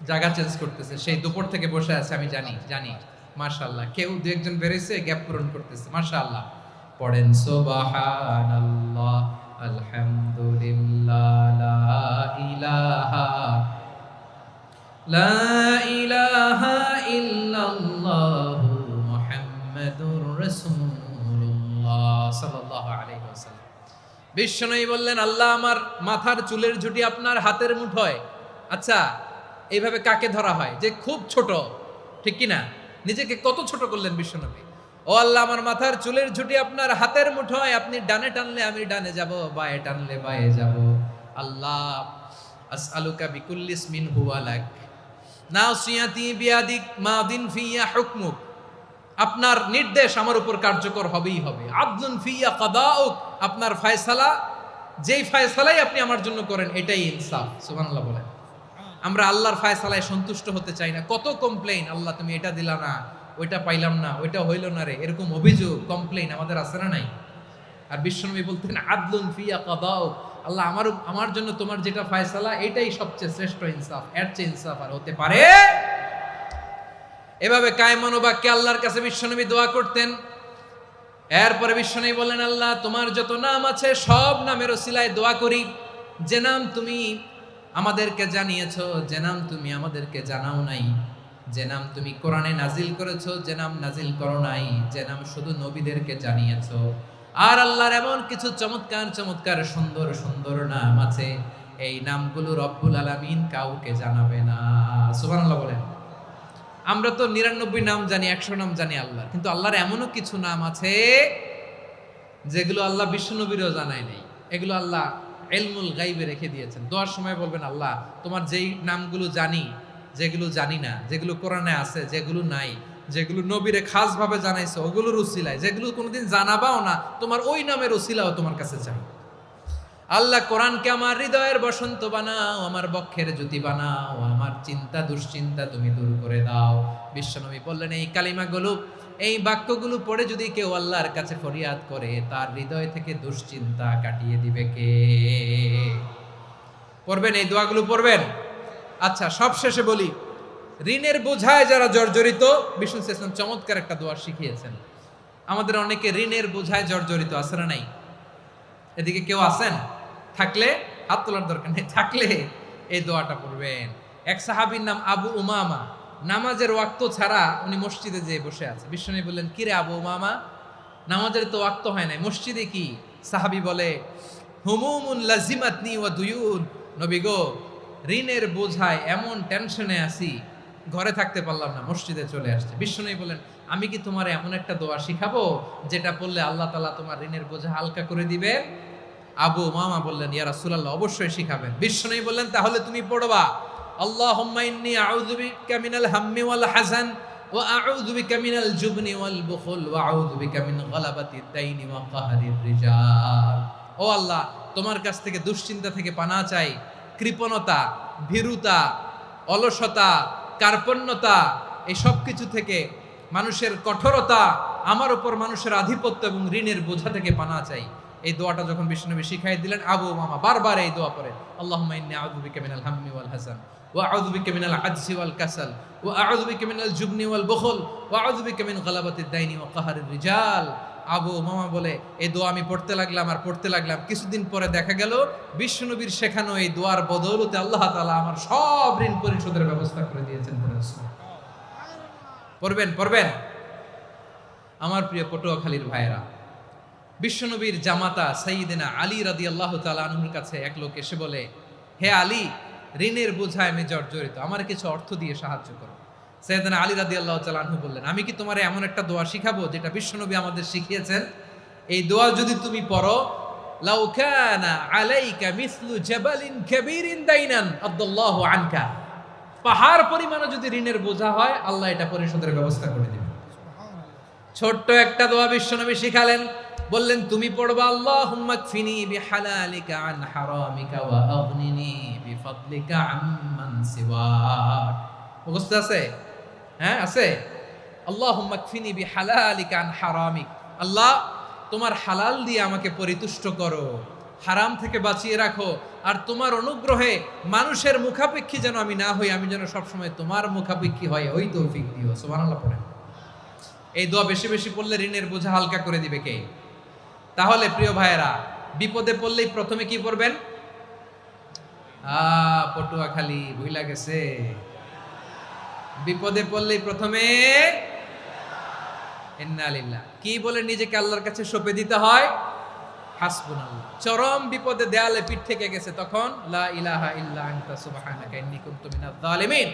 জায়গা চেঞ্জ করতেছে, সেই দুপুর থেকে বসে আছে, আমি জানি। মাশাআল্লাহ, কেউ 2-1 বেরিয়েছে, গ্যাপ পূরণ করতেছে। মাশাআল্লাহ। পড়েন সুবহানাল্লাহ আলহামদুলিল্লাহ লা ইলাহা ইল্লাল্লাহু মুহাম্মাদুর রাসূলুল্লাহ সাল্লাল্লাহু আলাইহি ওয়াসাল্লাম। বিশ্বনবী বললেন, আল্লাহ আমার মাথার চুলের ঝুঁটি আপনার হাতের মুঠোয়। আচ্ছা, এইভাবে কাকে ধরা হয়? যে খুব ছোট, ঠিক কি না? নিজেকে কত ছোট করলেন বিশ্বনবী। ও আল্লাহ আমার মাথার চুলের ঝুঁটি আপনার হাতের মুঠোয়, আপনি ডানে টানলে আমি ডানে যাব, বাঁয়ে টানলে বাঁয়ে যাব। আল্লাহ আসআলুকা বিকুল্লি ইসমিন হুয়া লাক নাসিয়াতি বিয়াদিক মাদিন ফিয়া হুকমুক, আপনার নির্দেশ আমার উপর কার্যকর হবেই হবে। আদলুন ফিয়া কাদাউক, আপনার ফয়সালা যেই ফায়সালাই আপনি আমার জন্য করেন এটাই ইনসাফ। সুবহানাল্লাহ বলেন। আমরা আল্লাহর ফায়সালায় সন্তুষ্ট হতে চাই না। কত কমপ্লেইন, আল্লাহ তুমি এটা দিলা না, ওইটা পাইলাম না, ওইটা হইল না রে, এরকম অভিযোগ কমপ্লেইন আমাদের আছে না নাই? আর বিশ্বনবী বলতেন আদলুন ফিয়া কাদাউ, আল্লাহ আমার জন্য তোমার যেটা ফায়সালা এটাই সবচেয়ে শ্রেষ্ঠ ইনসাফ, এর চেয়ে ইনসাফ আর হতে পারে? এভাবে কায়মান বাক্যে আল্লাহর কাছে বিশ্বনবী দোয়া করতেন। এরপরে বিশ্বনবী বললেন, আল্লাহ তোমার যত নাম আছে সব নামের ওসিলায় দোয়া করি, যে নাম তুমি আমাদেরকে জানিয়েছো, যে নাম তুমি আমাদেরকে জানাও নাই, যে নাম তুমি কোরআনে নাজিল করেছো, যে নাম নাজিল করো নাই, যে নাম শুধু নবীদেরকে জানিয়েছো। আর আল্লাহর এমন কিছু চমৎকার চমৎকার সুন্দর সুন্দর নাম আছে, এই নামগুলো রব্বুল আলামিন কাউকে জানাবে না। সুবহানাল্লাহ বলেন। আমরা তো 99 নাম জানি, 100 নাম জানি আল্লাহ, কিন্তু আল্লাহর এমনও কিছু নাম আছে যেগুলো আল্লাহ বিশ্বনবীরও জানায় নাই। এগুলো আল্লাহ ইলমুল গায়বে রেখে দিয়েছেন। দোয়ার সময় বলবেন, আল্লাহ তোমার যেই নামগুলো জানি, যেগুলো জানি না, যেগুলো কোরআনে আছে, যেগুলো নাই, যেগুলো নবীরে খাস ভাবে জানাইছো ওগুলোর উসিলায়, যেগুলো কোনোদিন জানাবাও না তোমার ওই নামের উসিলাও তোমার কাছে চাই। আল্লাহ কোরআনকে আমার হৃদয়ের বসন্ত বানাও, আমার বক্ষের জ্যোতি বানাও, আমার চিন্তা দুশ্চিন্তা তুমি দূর করে দাও। বিশ্বনবী বললেন, এই কালিমাগুলো, এই বাক্যগুলো পড়ে যদি কেউ আল্লাহর কাছে ফরিয়াদ করে, তার হৃদয় থেকে দুশ্চিন্তা কাটিয়ে দিবে কে? পড়বেন, এই দোয়াগুলো পড়বেন। আচ্ছা, সব শেষে বলি, ঋণের বোঝায় যারা জর্জরিত, বিষ্ণু ইসলাম চমৎকার একটা দোয়া শিখিয়েছেন। আমাদের অনেকে ঋণের বোঝায় জর্জরিত, আছে না নাই? এদিকে কেউ আছেন? থাকলে হাত তোলার দরকার নেই, থাকলে এই দোয়াটা পড়বেন। এক সাহাবীর নাম আবু উমামা, নামাজের ওয়াক্ত ছাড়া উনি মসজিদে যেয়ে বসে আছে। বিশ্বনবী বললেন, কিরে আবু উমামা, নামাজের তো ওয়াক্ত হয় নাই, মসজিদে কি? সাহাবী বলে, হুমুমুন লাজিমাতনি ওয়া দুয়ুন, নবী গো, ঋণের বোঝায় এমন টেনশনে আছি, ঘরে থাকতে পারলাম না, মসজিদে চলে আসছে। বিশ্বনবী বলেন, আমি কি তোমার এমন একটা দোয়া শিখাবো যেটা পড়লে আল্লাহ তাআলা তোমার ঋণের বোঝা হালকা করে দিবে? আবু উমামা বললেন, ইয়া রাসূলুল্লাহ, অবশ্যই শিখাবেন। বিশ্বনবী বললেন, তাহলে তুমি পড়বা, আল্লাহুম্মা ইন্নী আউযু বিকা মিনাল হাম্মি ওয়াল হাযান ওয়া আউযু বিকা মিনাল জুবনি ওয়াল বুখল ওয়া আউযু বিকা মিন গালাবাতিদ দাইনি ওয়া কাহরির রিজাল। ও আল্লাহ, তোমার কাছ থেকে দুশ্চিন্তা থেকে পানা চাই, কৃপণতা, ভীরুতা, অলসতা, কার্পণ্যতা, এই সব কিছু থেকে, মানুষের কঠোরতা, আমার উপর মানুষের আধিপত্য এবং ঋণের বোঝা থেকে পানা চাই। এই দোয়াটা যখন বিশ্বনবী শিখাই দিলেন, আবু উমামা বারবার এই দোয়া পড়ে, আল্লাহুম্মা ইন্নী আউযু বিকা মিনাল হাম্মি ওয়াল হাযান ওয়া আউযু বিকা মিনাল আজজি ওয়াল কাসাল ওয়া আউযু বিকা মিনাল জুবনি ওয়াল বুখল ওয়া আউযু বিকা মিন গালাবাতিদ দাইনি ওয়া কাহরির রিজাল। আবু উমামা বলে, এই দোয়া আমি পড়তে লাগলাম আর পড়তে লাগলাম, কিছুদিন পরে দেখা গেল বিশ্বনবীর শেখানো এই দোয়ার বদৌলতে আল্লাহ তাআলা আমার সব ঋণ পরিশোধের ব্যবস্থা করে দিয়েছেন। পড়বেন, পড়বেন। আমার প্রিয় পটুয়াখালীর ভাইয়েরা, বিশ্বনবীর জামাতা সাইয়্যিদিনা আলী রাদিয়াল্লাহু তাআলা আনহুর কাছে এক লোক এসে বলে, হে আলী, ঋণের বোঝায় আমি জর্জরিত, আমার কিছু অর্থ দিয়ে সাহায্য করো। সাইয়্যিদিনা আলী রাদিয়াল্লাহু তাআলা আনহু বললেন, আমি কি তোমারে এমন একটা দোয়া শিখাবো যেটা বিশ্বনবী আমাদের শিখিয়েছেন? এই দোয়া যদি তুমি পড়ো, লাউ কানা আলাইকা মিসলু জাবালিন কাবীরিন দাইনান আদাল্লাহু আনকা, পাহাড় পরিমাণে যদি ঋণের বোঝা হয়, আল্লাহ এটা পরিশোধের ব্যবস্থা করে দিবেন। ছোট্ট একটা দোয়া বিশ্বনবী শিখালেন, বললেন, তুমি পড়বা, আল্লাহুম্মা কফিনি বিহালালিকা আন হারামিকা ওয়া আগনিনি বিফাদলিকা আম্মান সিওয়াক। মুখস্থ আছে? হ্যাঁ, আছে। আল্লাহুম্মা কফিনি বিহালালিকা আন হারামিক, আল্লাহ তোমার হালাল দিয়ে আমাকে পরিতুষ্ট করো, হারাম থেকে বাঁচিয়ে রাখো, আর তোমার অনুগ্রহে মানুষের মুখাপেক্ষী যেন আমি না হই, আমি যেন সবসময় তোমার মুখাপেক্ষী হয়, ওই তৌফিক দিও। সুবহানাল্লাহ পড়েন। এই দোয়া বেশি বেশি পড়লে ঋণের বোঝা হালকা করে দিবে কে? তাহলে প্রিয় ভাইয়েরা, বিপদে পড়লেই প্রথমে কি পড়বেন? পটুয়াখালী ভুইলা গেছে, বিপদে পড়লেই প্রথমে ইন্না লিল্লাহ কি বলে নিজেকে আল্লাহর কাছে সঁপে দিতে হয়? হাসবুনাল্লাহ। চরম বিপদে দেয়ালে পিঠ থেকে গেছে, তখন লা ইলাহা ইল্লা আনতা সুবহানাকা ইন্নী কুনতু মিনাজ জালিমিন।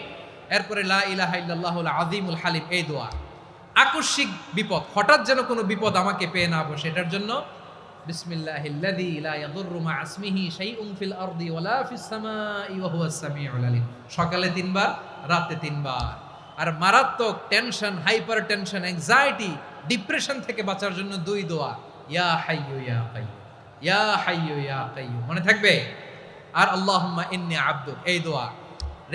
এরপরে লা ইলাহা ইল্লাল্লাহুল আযীমুল হালিম, এই দোয়া। আকস্মিক বিপদ, হঠাৎ যেন কোনো বিপদ আমাকে পেয়ে না বসে, এটার জন্য বিসমিল্লাহিল্লাযী লা ইয়াদুররু মা ইসমিহি শাইউন ফিল আরদি ওয়ালা ফিস সামাই ওয়া হুয়াস সামিউল আলিম। সকালে 3 বার, রাতে 3 বার। আর মারাত্মক tension, hyper tension, anxiety, depression থেকে বাঁচার জন্য 2 দোয়া, ইয়া হাইয়্যু ইয়া কাইয়্যুম। ইয়া হাইয়ু ইয়া কাইয়ুম, মনে থাকবে? আর আল্লাহুম্মা ইন্নী আবদুক, এই দোয়া।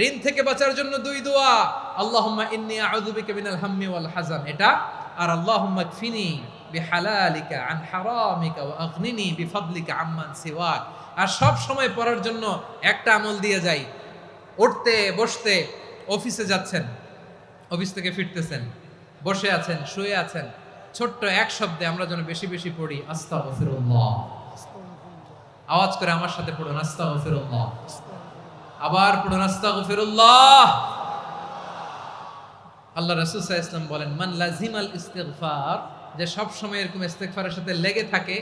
ঋণ থেকে বাঁচার জন্য দুই দোয়া, আল্লাহুম্মা ইন্নী আউযু বিকা মিনাল হাম্মি ওয়াল হাযান, এটা। আর আল্লাহুম্মা কফিনি বিহালালিকা আন হারামিকা ওয়া আগনিনি বিফাদলিকা আম্মান সিওয়াক। আর সব সময় পড়ার জন্য একটা আমল দিয়ে যাই, উঠতে বসতে, অফিসে যাচ্ছেন, অফিস থেকে ফিরতেছেন, বসে আছেন, শুয়ে আছেন, ছোট্ট এক শব্দে আমরা যেন বেশি বেশি পড়ি আস্তাগফিরুল্লাহ। আওয়াজ করে আমার সাথে পড়ুন আস্তাগফিরুল্লাহ। আবার পড়ুন আস্তাগফিরুল্লাহ। আল্লাহ রাসূল সাল্লাল্লাহু আলাইহি ওয়াসাল্লাম বলেন, মান লাজিমাল ইস্তিগফার, যে সব সময় এরকম ইস্তিগফারের সাথে লেগে থাকে,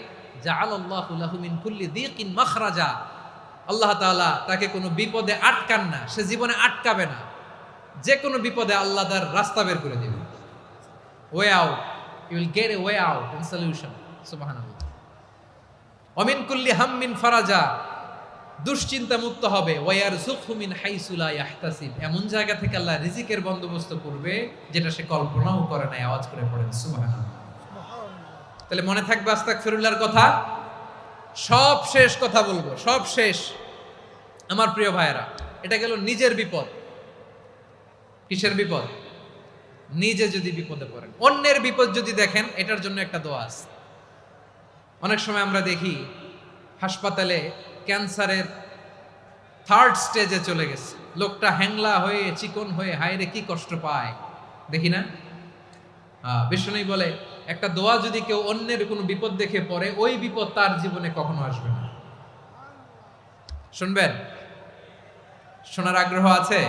জাআলাল্লাহু লাহু মিন কুল্লি দিকিন মাখরাজা, আল্লাহ তাআলা তাকে কোনো বিপদে আটকান না, সে জীবনে আটকাবে না। যে কোনো বিপদে আল্লাহ তার রাস্তা বের করে দিবে, way out, you will get a way out and solution. সুবহানাল্লাহ। ওয়া মিন কুল্লি হাম্মিন ফারাজা, দুশ্চিন্তা মুক্ত হবে। ওয়ারযুকহু মিন হাইসু লা ইয়াহতাসিব, এমন জায়গা থেকে আল্লাহ রিজিকের বন্দোবস্ত করবে যেটা সে কল্পনাও করে নাই। আওয়াজ করে পড়েন সুবহানাল্লাহ। তাহলে মনে থাকবে আস্তাগফিরুল্লাহর কথা। সব শেষ কথা বলবো, সব শেষ আমার প্রিয় ভাইয়েরা। এটা গেল নিজের বিপদ। কিসের বিপদ? নিজে যদি বিপদে পড়েন। অন্যের বিপদ যদি দেখেন, এটার জন্য একটা দোয়া আছে। অনেক সময় আমরা দেখি হাসপাতালে ক্যান্সারের 3rd স্টেজে চলে গেছে, লোকটা হ্যাংলা হয়ে চিকন হয়ে হায়রে কি কষ্ট পায়, দেখি না? বিষ্ণুই বলে একটা দোয়া যদি কেউ অন্যের কোনো বিপদ দেখে পড়ে, ওই বিপদ তার জীবনে কখনো আসবে না। শুনবেন? শোনার আগ্রহ আছে?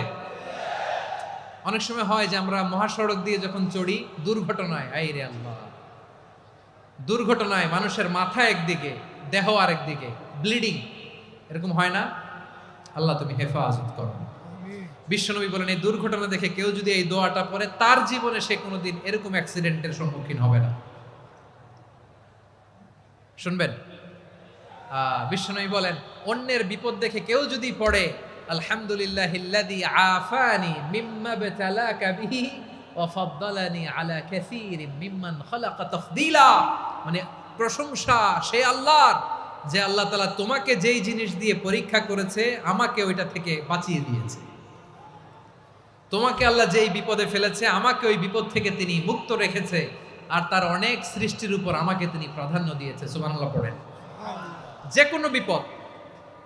অনেক সময় হয় যে আমরা মহাসড়ক দিয়ে যখন চড়ি, দুর্ঘটনায়, আইরে আল্লাহ, দুর্ঘটনায় মানুষের মাথা একদিকে, দেহ আরেকদিকে, ব্লিডিং, এরকম হয় না? আল্লাহ তুমি হেফাজত করো। বিশ্বনবী বলেন, এই দুর্ঘটনা দেখে কেউ যদি এই দোয়াটা পড়ে, তার জীবনে সে কোনোদিন এরকম অ্যাক্সিডেন্টের সম্মুখীন হবে না। শুনবেন? বিশ্বনবী বলেন, অন্যের বিপদ দেখে কেউ যদি পড়ে, আলহামদুলিল্লাহিল্লাযী আফানি মিম্মা বতালাকা বিহি ওয়া ফাদ্দালানি আলা কাসীরিম মিম্মান খালাকা তাফদীলা, মানে প্রশংসা সে আল্লাহর, যে আল্লাহ তাআলা তোমাকে যেই জিনিস দিয়ে পরীক্ষা করেছে, আমাকে ওইটা থেকে বাঁচিয়ে দিয়েছে। তোমাকে আল্লাহ যেই বিপদে ফেলেছে, আমাকে ওই বিপদ থেকে তিনি মুক্ত রেখেছে, আর তার অনেক সৃষ্টির উপর আমাকে তিনি প্রাধান্য দিয়েছে। সুবহানাল্লাহ পড়েন। যে কোনো বিপদ,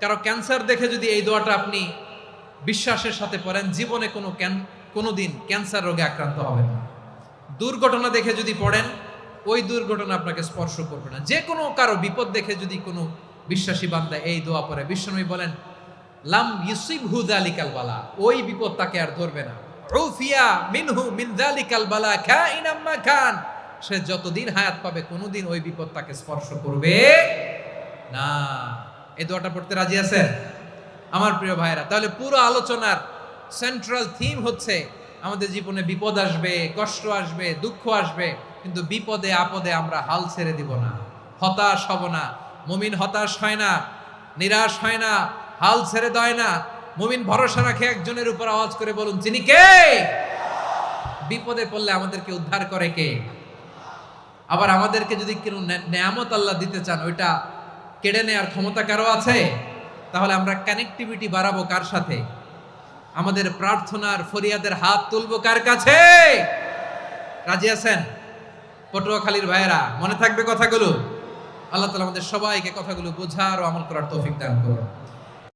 কারো ক্যান্সার দেখে যদি এই দোয়াটা আপনি বিশ্বাসের সাথে পড়েন, জীবনে কোনোদিন ক্যান্সার রোগে আক্রান্ত হবেন না। দুর্ঘটনা দেখে যদি পড়েন, ওই দুর্ঘটনা আপনাকে স্পর্শ করবে না। যে কোনো কারো বিপদ দেখে যদি কোনো বিশ্বাসী বান্দা এই দোয়া পড়ে, বিশ্বনবী বলেন, লাম ইউসিবহু যালিকাল বালা, ওই বিপদ তাকে আর ধরবে না। উফিয়া মিনহু মিন যালিকাল বালা কাইনাম মা কান, সে যতদিন হায়াত পাবে কোনোদিন ওই বিপদ তাকে স্পর্শ করবে না। এই দোয়াটা পড়তে রাজি আছেন আমার প্রিয় ভাইরা? তাহলে পুরো আলোচনার সেন্ট্রাল থিম হচ্ছে, আমাদের জীবনে বিপদ আসবে, কষ্ট আসবে, দুঃখ আসবে, কিন্তু বিপদে আপদে আমরা হাল ছেড়ে দিব না, হতাশ হব না। মুমিন হতাশ হয় না, নিরাশ হয় না, হাল ছেড়ে দেয় না। মুমিন ভরসা রাখে একজনের উপর। আওয়াজ করে বলুন, যিনি কে? বিপদে পড়লে আমাদেরকে উদ্ধার করে কে? আবার আমাদেরকে যদি কোনো নেয়ামত আল্লাহ দিতে চান, ওইটা কেড়ে নেওয়ার ক্ষমতা কারো আছে? তাহলে আমরা কানেক্টিভিটি বাড়াবো কার সাথে? আমাদের প্রার্থনার ফরিয়াদের হাত তুলবো কার কাছে? রাজি আছেন পটুয়াখালীর ভাইয়েরা? মনে থাকবে কথাগুলো? আল্লাহ তাআলা আমাদের সবাইকে কথাগুলো বোঝার ও আমল করার তৌফিক দান করুন।